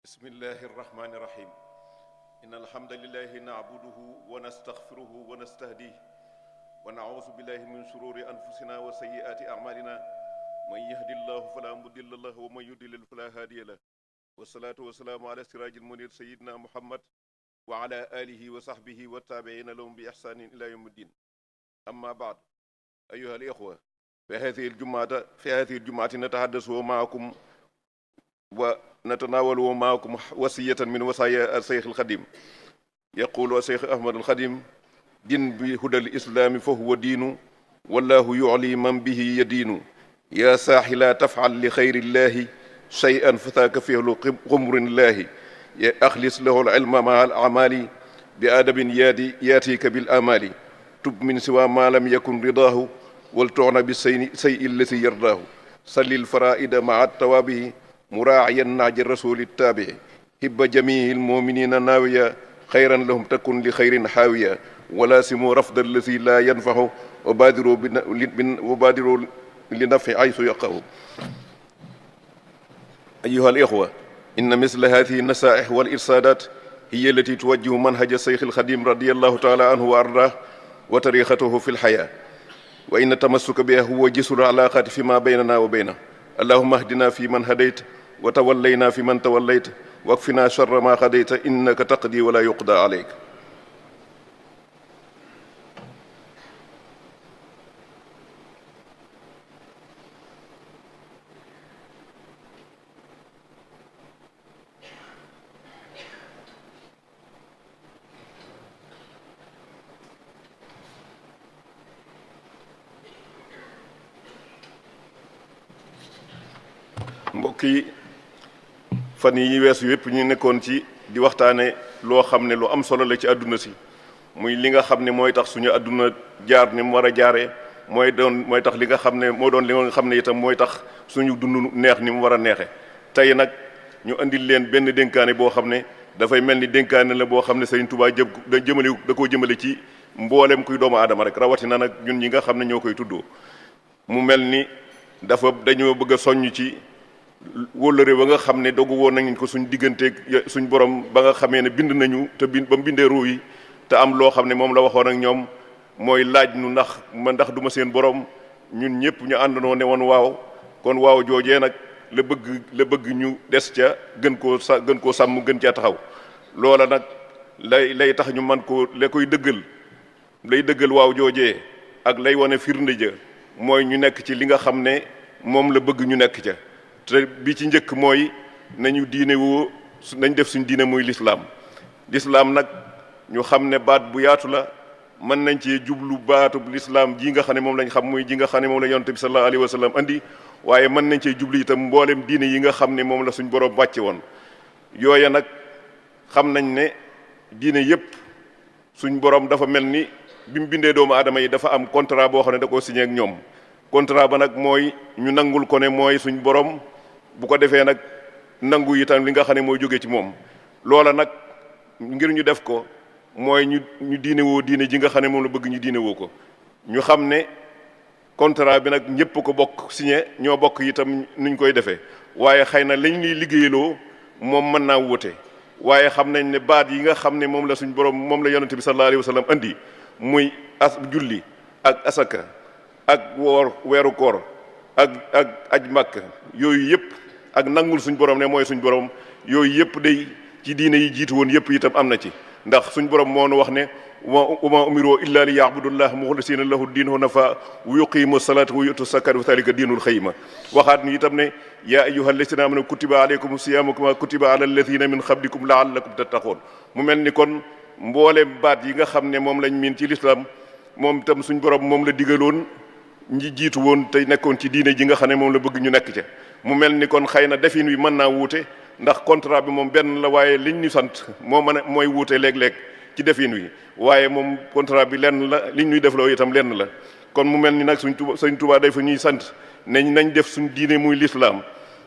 بسم الله الرحمن الرحيم إن الحمد لله نعبده ونستغفره ونستهديه ونعوذ بالله من شرور أنفسنا وسيئات أعمالنا من يهد الله فلا مضل له ومن يضلل فلا هادي له والصلاة والسلام على السراج المنير سيدنا محمد وعلى آله وصحبه والتابعين لهم بإحسان إلى يوم الدين. أما بعد أيها الإخوة، في هذه الجمعة نتحدث معكم ونتناول معكم وصية من وصايا الشيخ الخديم. يقول الشيخ أحمد الخديم: دين بهدى الإسلام فهو دين، والله يعلي من به يدين. يا ساح لا تفعل لخير الله شيئا فذاك فعل غمر الله. أخلص له العلم مع الأعمال بأدب ياتيك بالآمال. تب من سوى ما لم يكن رضاه ولتعنى بالسيء الذي يرضاه. صل الفرائد مع التوابع مراعيا نهج الرسول التابع. هب جميع المؤمنين ناويا خيرا لهم تكن لخير حاويا. ولا سموا رفض الذي لا ينفع وبادروا لنفع حيث يقع. أيها الإخوة، إن مثل هذه النصائح والإرشادات هي التي توجه منهج الشيخ الخديم رضي الله تعالى عنه وأرضاه وطريقته في الحياة، وإن التمسك بها هو جسر العلاقات فيما بيننا وبينه. اللهم اهدنا فيمن هديت وتولينا فيمن توليت واكفنا شر ما قضيت إنك تقضي ولا يقضى عليك. mbokk yi, fan yi weesu yëpp ñu nekkoon ci di waxtaane loo xam ne lu am solo la ci àdduna si, muy li nga xam ne mooy tax suñu àdduna jaar ni mu war a jaaree, mooy tax li nga xam ne moo doon li nga xam ne itam mooy tax suñu dund neex ni mu war a neexe. tey nag ñu andil leen benn dénkaane boo xam ne dafay mel ni dénkaane la boo xam ne Sëriñ Tuubaa da koo jëmale ci mboolem kuy doomu aadama rek, rawatina nag ñun ñi nga xam ne ñoo koy tuddoo. mu mel ni dañoo bëgg a soññ ci wóllëre ba nga xam ne dogu woon nañ ko suñ digganteeg suñ borom ba nga xamee ne bind nañu te ba mu bindee ruu yi te am loo xam ne moom la waxoon ak ñoom, mooy laaj nu ndax du ma seen borom. ñun ñëpp ñu àndandoo ne woon waaw. kon waaw joojee nag la bëgg ñu des ca gën koo sàmm, gën caa taxaw. loola nag lay tax ñu man ko lay dëggal waaw joojee ak lay wane firnde ja mooy ñu nekk ci li nga xam ne moom la bëgg ñu nekk ca. te bi ci njëkk mooy nañ def suñ diine muy lislaam nag ñu xam ne baat bu yaatu la. mën nañ ci jublu baatub lislaam ji nga xam ne moom lañ xam, muy ji nga xam ne moom la yonent bi sallallahu alayhi wa sallam andi, waaye mën nañ cee jublu itam mboolem diine yi nga xam ne moom la suñ borom wàcce woon. yooya nag xam nañ ne diine yépp suñ borom dafa mel ni bi mu bindee doomu aadama yi dafa am contrat boo xam ne da koo signé ak ñoom. contrat ba nag mooy ñu nangul ko ne mooy suñ borom, bu ko defee nag nangu itam li nga xam ne mooy jóge ci moom. loola nag ngir ñu def ko mooy ñu diine woo diine ji nga xam ne moom la bëgg ñu diine woo ko. ñu xam ne contrat bi nag ñëpp ko bokk signé, ñoo bokk itam nuñ koy defee, waaye xëy na lañ ñuy liggéeyaloo moom mën naa wute. waaye xam nañ ne baat yi nga xam ne moom la suñ borom, moom la yonent bi sallallahu alayhi wa sallam andi, muy julli ak asaka ak weeru koor ak aj màkk, yooyu yëpp ak nangul suñ borom ne mooy suñ borom, yooyu yëpp day ci diine yi jiitu woon yëpp itam am na ci. ndax suñ borom moo nu wax ne wa ma umiru illa li ya'budullah mukhlisina lahu diin hunafa wa yuqimu salata wa yutu zakata wa dhalika diinul xayma. waxaat ni itam ne yaa ayyuhal lazina amanu kutiba alaykum siyamu kama kutiba ala alladhina min qablikum la'allakum tattaqun. mu mel ni kon mboolem baat yi nga xam ne moom lañ miin ci lislaam, moom itam suñ borom moom la digaloon ñi jiitu woon te nekkoon ci diine ji nga xam ne moom la bëgg ñu nekk ca. mu mel ni kon xëy na defin wi mën naa wuute, ndax contrat bi moom benn la, waaye liñ ñu sant mooy wuute léeg-léeg ci defin wi, waaye moom contrat bi lenn la, liñ ñuy defloo itam lenn la. kon mu mel ni nag Sëñ Tuubaa day fa ñuy sant nañ def suñ diine muy lislaam.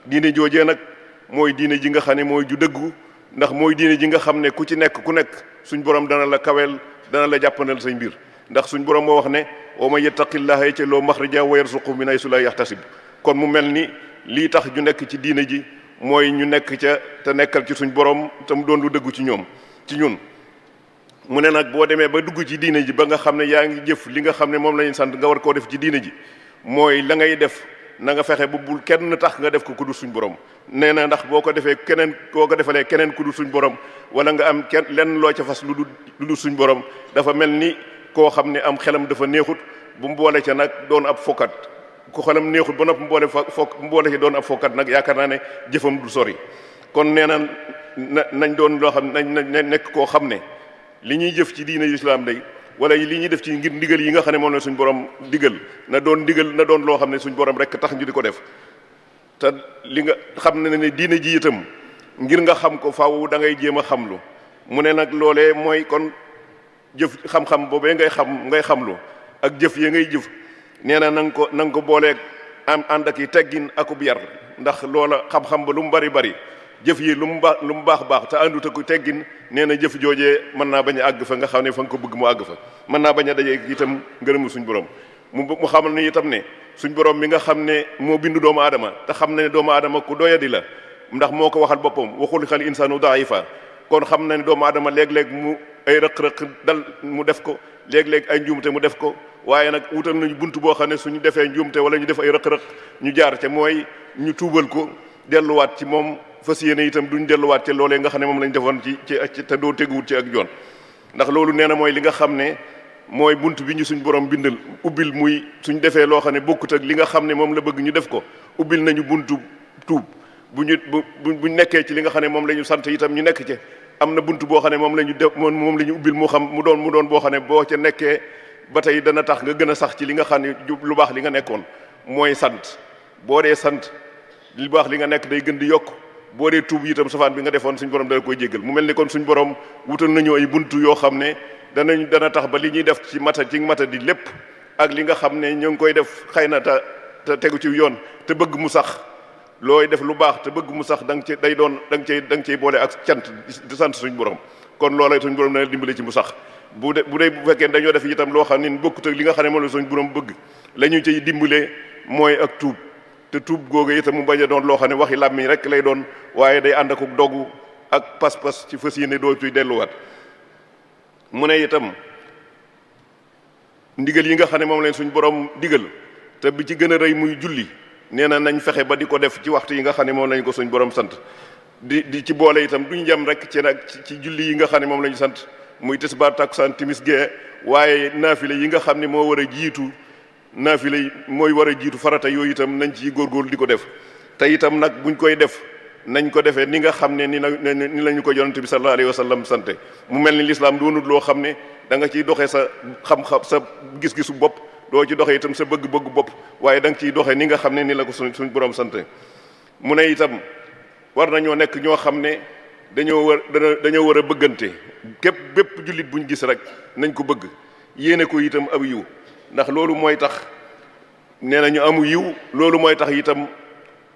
diine joojee nag mooy diine ji nga xam ne mooy ju dëggu, ndax mooy diine ji nga xam ne ku ci nekk suñ borom dana la kaweel, dana la jàppandal say mbir. ndax suñ borom moo wax ne wa man yattaqillaha yaj'al lahu makhraja wa yarzuqhu min haythu la yahtasib. kon mu mel ni lii tax ñu nekk ci diine ji mooy ñu nekk ca te nekkal ci suñ borom te mu doon lu dëggu ci ñun mu ne nag boo demee ba dugg ci diine ji ba nga xam ne yaa ngi jëf li nga xam ne moom lañu sant nga war koo def ci diine ji mooy la ngay def na nga fexe bu bul kenn tax nga def ko ku dul suñ borom nee na ndax boo ko defee keneen boo ko defalee keneen ku dul suñ borom wala nga am kenn lenn loo ca fas lu dul suñ borom dafa mel ni koo xam ne am xelam dafa neexut bu mu boole ca nag doon ab fokkat ku xelam neexut ba nopp mu boole ca doon ab fokkat nag yaakaar naa ne jëfam du sori kon nee na nañ doon loo xam nañ nekk koo xam ne li ñuy jëf ci diine islam day wala li ñuy def ci ngir ndigal yi nga xam ne moom la suñ borom digal na doon loo xam ne suñ borom rek tax ñu di ko def te li nga xam ne diine ji itam ngir nga xam ko faaw da ngay jéem a xamlu mu ne nag loolee mooy kon jëf xam-xam boobee ngay xamlu ak jëf yi ngay jëf nee na na nga ko booleeg ànd ak yi teggin akub yar ndax loola xam-xam ba lu mu bari jëf yi lu mu baax te àndut ak teggin nee na jëf joojee mën naa bañ a àgg fa nga xam ne fa nga ko bëgg mu àgg fa mën naa bañ a daje itam ngërëmu suñ borom mu xamal ni itam ne suñ borom mi nga xam ne moo bindu doomu aadama te xam na ne doomu aadama ku doyadi la ndax moo ko waxal boppam wa xuliqal insaanu daifa kon xam na ne doomu aadama léeg-léeg mu ay rëq-rëq dal mu def ko léeg-léeg ay njuumte mu def ko waaye nag wutal nañu bunt boo xam ne suñu defee njuumte wala ñu def ay rëq-rëq ñu jaar ca mooy ñu tuubal ko delluwaat ci moom fas yéene itam duñ delluwaat ci loolee nga xam ne moom lañ defoon ci te doo teguwut ci ak yoon ndax loolu nee na mooy li nga xam ne mooy bunt bi ñu suñ borom bindal ubbil muy suñ defee loo xam ne bokkut ak li nga xam ne moom la bëgg ñu def ko ubbil nañu buntu tuub buñ nekkee ci li nga xam ne moom la ñu sant itam ñu nekk ci am na bunt boo xam ne moom la ñu def moom la ñu ubbil mu doon boo xam ne boo ca nekkee ba tey dana tax nga gën a sax ci li nga xam ne lu baax li nga nekkoon mooy sant boo dee sant li baax li nga nekk day gën di yokk boo dee tuub itam safaan bi nga defoon suñ borom dana koy jéggal mu mel ni kon suñ borom wutal nañu ay buntu yoo xam ne dana tax ba li ñuy def ci mata di lépp ak li nga xam ne ñoo ngi koy def xëy na te tegu ci yoon te bëgg mu sax looy def lu baax te bëgg mu sax da nga cay boole ak cant di sant suñ borom kon loolay suñ borom dana dimbale ci mu sax bu fekkee dañoo def itam loo xam ne bokkut ak li nga xam ne moom la suñ borom bëgg la ñu cay dimbalee mooy ak tuub te tuub googu itam mu bañ a doon loo xam ne waxi làmmiñ rek lay doon waaye day ànd ak dogu ak pas-pas ci fas yéene doo tuy delluwaat mu ne itam ndigal yi nga xam ne moom leen suñ borom digal te bi ci gën a rëy muy julli nee na nañ fexe ba di ko def ci waxtu yi nga xam ne moom lañ ko suñ borom sant di ci boole itam duñ jëm rek ci julli yi nga xam ne moom la ñu sant muy tisbaar takkusaan timis gee waaye naafile yi nga xam ne moo war a jiitu naafile yi mooy war a jiitu farata yooyu itam nañ ci góorgóorlu di ko def te itam nag buñ koy def nañ ko defee ni nga xam ne ni la ñu ko yonent bi sallallahu alayhi wa sallam sante mu mel ni lislaam doonut loo xam ne da nga ciy doxee sa xam-xam sa gis-gisu bopp doo ci doxee itam sa bëgg-bëgg bopp waaye da nga ciy doxee ni nga xam ne ni la ko suñ borom sante mu ne itam war nañoo nekk ñoo xam ne dañoo war a bëggante bépp jullit buñ gis rek nañ ko bëgg yéene ko itam ab yiw ndax loolu mooy tax nee na ñu amu yiw loolu mooy tax itam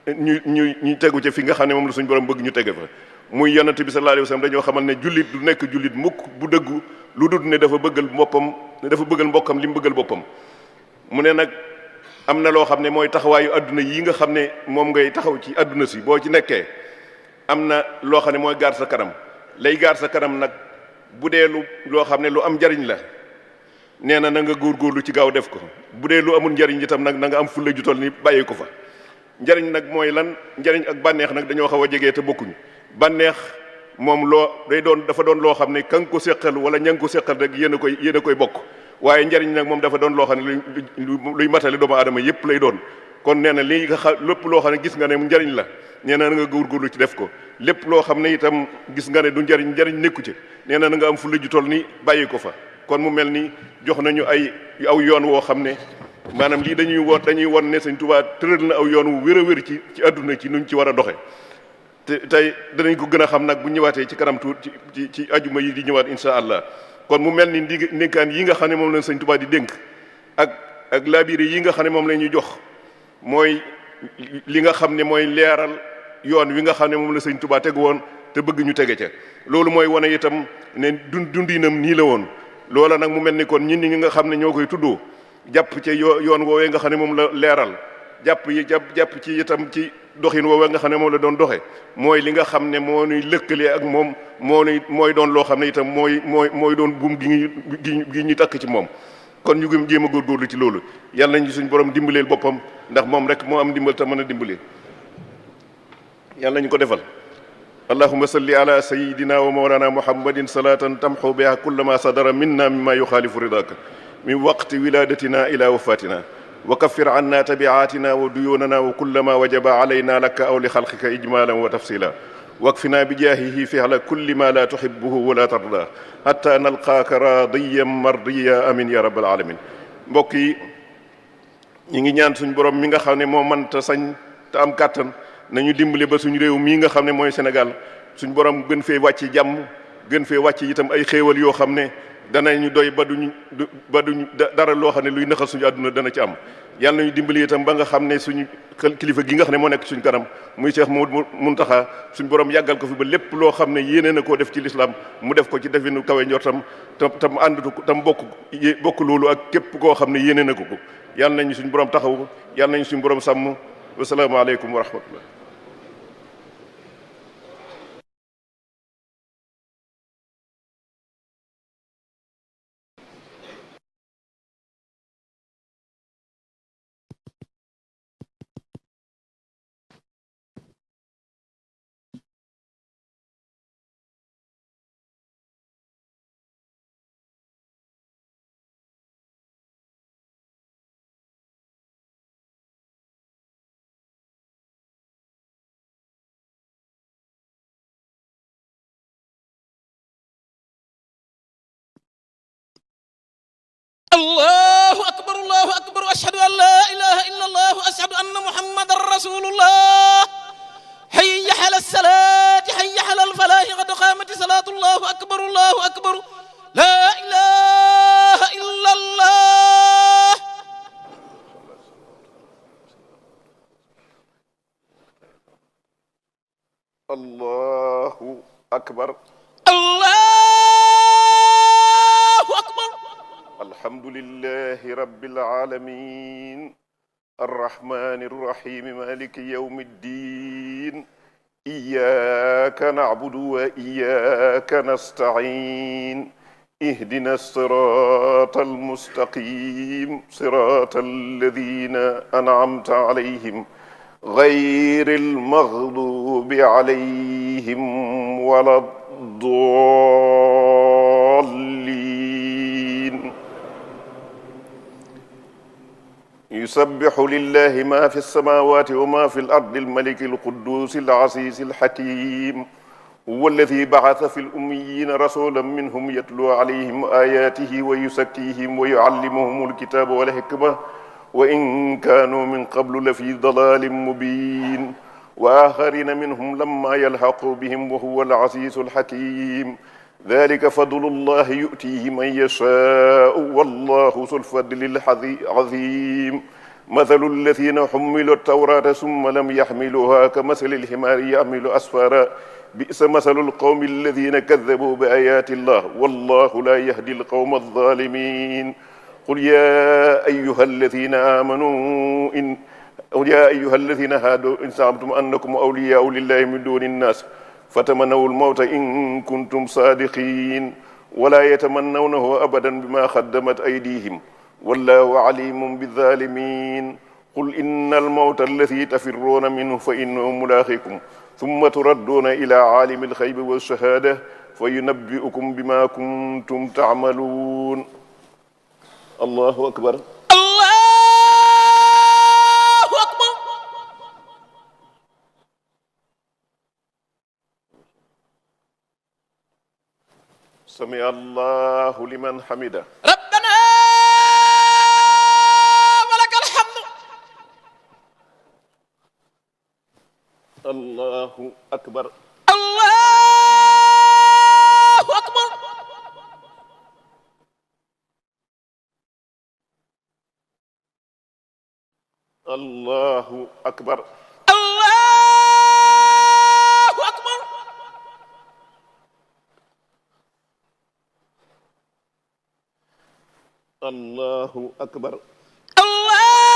ñu tegu ca fi nga xam ne moom la suñu borom bëgg ñu tege fa muy yonent bi sallallahu alayhi wasallam dañoo xamal ne jullit du nekk jullit mukk bu dëggu lu dul ne dafa bëggal mbokkam li mu bëggal boppam mu ne nag am na loo xam ne mooy taxawaayu adduna yi nga xam ne moom ngay taxaw ci adduna si boo ci nekkee am na loo xam ne mooy gaar sa kanam lay gaar sa kanam nag bu dee loo xam ne lu am njariñ la nee na nga góorgóorlu ci gaaw def ko bu dee lu amul njariñ itam nag na nga am fulla ju toll ni bàyyi ko fa njariñ nag mooy lan njariñ ak bànneex nag dañoo xaw a jege te bokkuñu bànneex moom dafa doon loo xam ne ka nga ko séqal wala ña nga ko séqal rek yéen a koy bokk waaye njariñ nag moom dafa doon loo xam ne luy matale doomu aadama yépp lay doon kon nee na lii nga lépp loo xam ne gis nga ne njariñ la nee na nga góorgóorlu ci def ko lépp loo xam ne itam gis nga ne du njariñ nekku ci nee na nga am fulla ju toll ni bàyyi ko fa kon mu mel ni jox nañu aw yoon woo xam ne maanaam lii dañuy won ne Sëñ Tuubaa tëral na aw yoon wu wér a wér ci àdduna ci nuñ ci war a doxe te tey danañ ko gën a xam nag bu ñëwaatee ci kanam tuut ci ajuma yi di ñëwaat insha allah kon mu mel ni ndénkaan yi nga xam ne moom la Sëñ Tuubaa di dénk ak labiré yi nga xam ne moom la ñuy jox mooy li nga xam ne mooy leeral yoon wi nga xam ne moom la Sëñ Tuubaa tegu woon te bëgg ñu tege ca loolu mooy wane itam ne dundinam nii la woon loola nag mu mel ni kon ñi nga xam ne ñoo koy tuddoo jàpp ci yoon woowee nga xam ne moom la leeral jàpp ci itam ci doxin woowa nga xam ne moom la doon doxe mooy li nga xam ne moo nuy lëkkale ak moom mooy doon loo xam ne itam mooy doon buum gi ñu takk ci moom. kon ñu ngi jéem a góorgóorlu ci loolu yàlla nañu suñ borom dimbaleel boppam ndax moom rek moo am dimbal te mën a dimbalee yàlla nañu ko defal. allahumma salli ala sayidina wa mawlana muhammadin salatan tamxu biha kulla ma sadara minna mimma yuxaalifu ridaka min waqti wiladatina ila wafatina wa kaffir anna tabiatina wa duyunana wa kulla ma wajaba alayna laka aw li xalqika ijmalan wa tafsila wakfina bi jaahihi fihla kulli ma la tuhibbuhu wa la tarda hatta nalqaaka radiyan mardiya amin ya rabbal alamin. mbokk yi ñi ngi ñaan suñ borom mi nga xam ne moo mën te sañ te am kàttan nañu dimbali ba suñu réew mii nga xam ne mooy Sénégal suñ borom gën fee wàcc jàmm gën fee wàcc itam ay xéewal yoo xam ne danañu doy ba duñ dara loo xam ne luy naxal suñu àdduna dana ci am. yàlla nañu dimbali itam ba nga xam ne suñu kilifa gi nga xam ne moo nekk suñu kanam muy Cheikh Mouhamadou Mountakha suñu borom yàggal ko fi ba lépp loo xam ne yéene na koo def ci lislaam mu def ko ci definu kawe njortam tam ànd tam bokk loolu ak képp koo xam ne yéene na ko yàlla nañu suñu borom taxaw yàlla nañu suñu borom sàmm. wasalaamaaleykum wa rahmatullah. الله أكبر أشهد أن لا إله إلا الله وأشهد أن محمدا رسول الله حي على الصلاة حي على الفلاح قد قامت صلاة الله أكبر لا إله إلا الله. الله أكبر. الحمد لله رب العالمين الرحمن الرحيم مالك يوم الدين إياك نعبد وإياك نستعين اهدنا الصراط المستقيم صراط الذين أنعمت عليهم غير المغضوب عليهم ولا الضالين. يسبح لله ما في السماوات وما في الأرض الملك القدوس العزيز الحكيم هو الذي بعث في الأميين رسولا منهم يتلو عليهم آياته ويزكيهم ويعلمهم الكتاب والحكمة وإن كانوا من قبل لفي ضلال مبين وآخرين منهم لما يلحقوا بهم وهو العزيز الحكيم ذلك فضل الله يؤتيه من يشاء والله ذو الفضل العظيم مثل الذين حملوا التوراة ثم لم يحملوها كمثل الحمار يحمل أسفارا بئس مثل القوم الذين كذبوا بآيات الله والله لا يهدي القوم الظالمين. قل يا أيها الذين آمنوا يا أيها الذين هادوا إن زعمتم أنكم أولياء لله من دون الناس فتمنوا الموت إن كنتم صادقين ولا يتمنونه أبدا بما قدمت أيديهم والله عليم بالظالمين. قل إن الموت الذي تفرون منه فإنه ملاقيكم ثم تردون إلى عالم الغيب والشهادة فينبئكم بما كنتم تعملون. الله أكبر. سمع الله لمن حمده. ربنا ولك الحمد. الله أكبر. الله أكبر. الله أكبر. الله أكبر. الله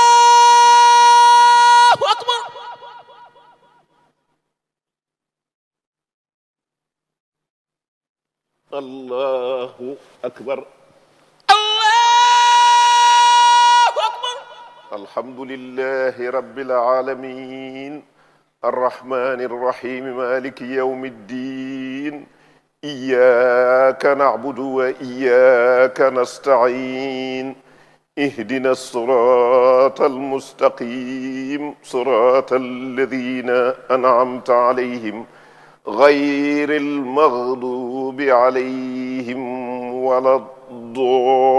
أكبر. allahu akbar allahu akbar alhamdulillahi rabbil alamin arrahmani arrahim maliki yawmi ddin iyyaka na'budu wa iyyaka nasta'in اهدنا الصراط المستقيم صراط الذين أنعمت عليهم غير المغضوب عليهم ولا الضالين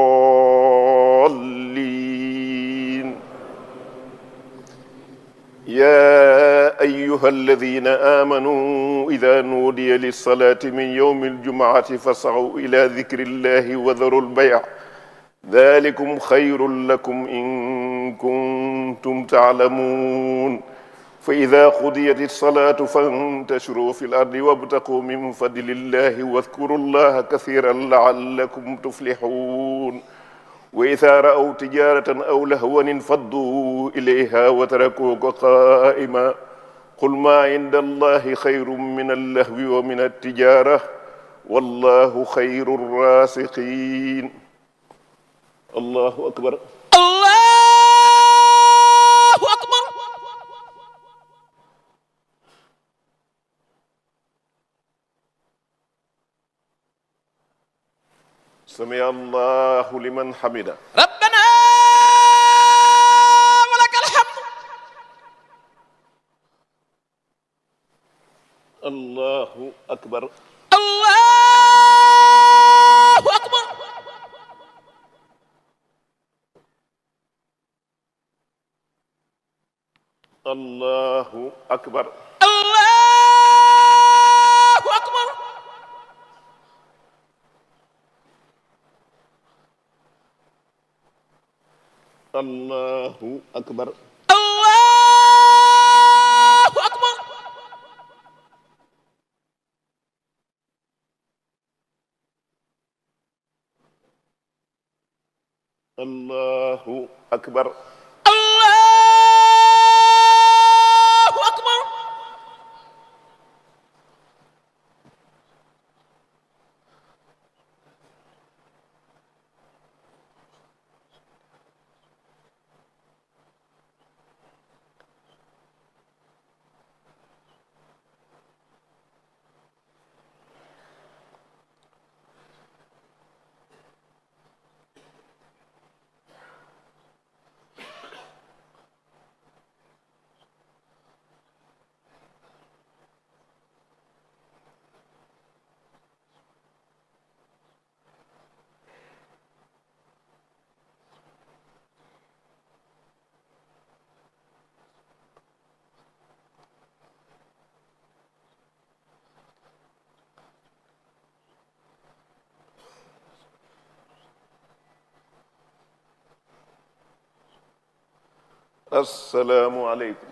يا أيها الذين آمنوا إذا نودي للصلاة من يوم الجمعة فاسعوا إلى ذكر الله وذروا البيع ذلكم خير لكم إن كنتم تعلمون فإذا قضيت الصلاة فانتشروا في الأرض وابتغوا من فضل الله واذكروا الله كثيرا لعلكم تفلحون وإذا رأوا تجارة أو لهوا انفضوا إليها وتركوك قائما قل ما عند الله خير من اللهو ومن التجارة والله خير الرازقين allahu akbar allahu akbar sami allahu liman hamida rabbana wa lakal hamd allahu akbar allahu akbar allahu akbar allahu akbar allahu akbar allahu akbar allahu akbar assalaamu aleykum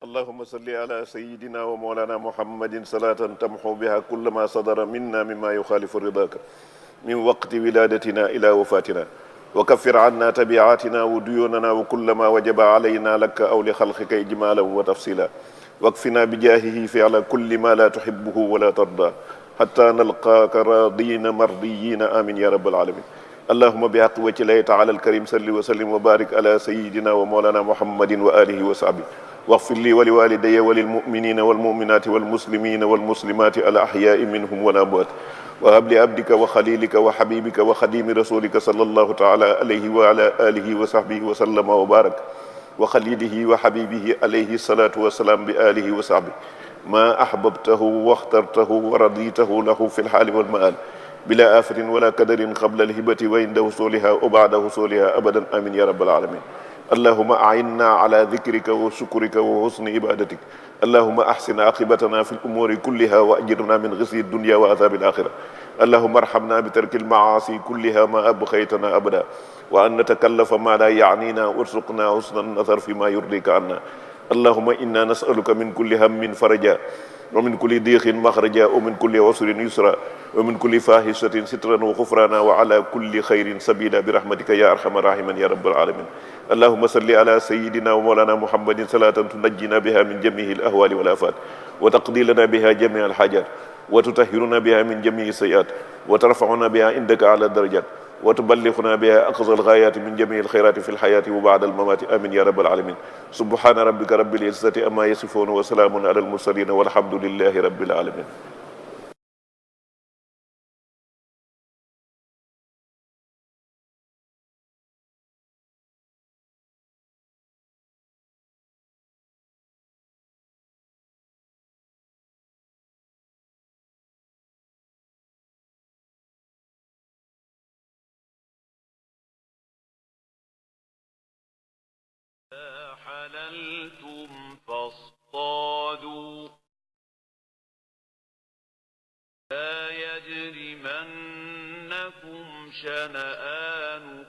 اللهم صل على سيدنا ومولانا محمد صلاة تمحو بها كل ما صدر منا مما يخالف رضاك من وقت ولادتنا إلى وفاتنا، وكفر عنا تبعاتنا وديوننا وكل ما وجب علينا لك أو لخلقك إجمالا وتفصيلا، واكفنا بجاهه فعل كل ما لا تحبه ولا ترضى حتى نلقاك راضين مرضيين آمين يا رب العالمين. اللهم بحق وجه الله تعالى الكريم صل وسلم وبارك على سيدنا ومولانا محمد وآله وصحبه، واغفر لي ولوالدي وللمؤمنين والمؤمنات والمسلمين والمسلمات الأحياء منهم والأموات، وهب لعبدك وخليلك وحبيبك وخديم رسولك صلى الله تعالى عليه وعلى آله وصحبه وسلم وبارك، وخليله وحبيبه عليه الصلاة والسلام بآله وصحبه ما أحببته واخترته ورضيته له في الحال والمآل بلا آفة ولا كدر قبل الهبة وعند وصولها وبعد وصولها أبدا آمين يا رب العالمين. اللهم أعنا على ذكرك وشكرك وحسن عبادتك. اللهم أحسن عاقبتنا في الأمور كلها وأجرنا من خزي الدنيا وعذاب الآخرة. اللهم ارحمنا بترك المعاصي كلها ما أبقيتنا أبدا، وأن نتكلف ما لا يعنينا، وارزقنا حسن النظر فيما يرضيك عنا. اللهم إنا نسألك من كل هم فرجا، ومن كل ضيق مخرجا، ومن كل عسر يسرا، ومن كل فاحشة سترا وغفرانا، وعلى كل خير سبيلا برحمتك يا أرحم الراحمين يا رب العالمين. اللهم صل على سيدنا ومولانا محمد صلاة تنجينا بها من جميع الأهوال والآفات، وتقضي لنا بها جميع الحاجات، وتطهرنا بها من جميع السيئات، وترفعنا بها عندك على الدرجات، وتبلغنا بها أقصى الغايات من جميع الخيرات في الحياة وبعد الممات آمين يا رب العالمين. سبحان ربك رب العزة أما يصفون وسلام على المرسلين والحمد لله رب العالمين. حللتم فاصطادوا لا يجرمنكم شنآن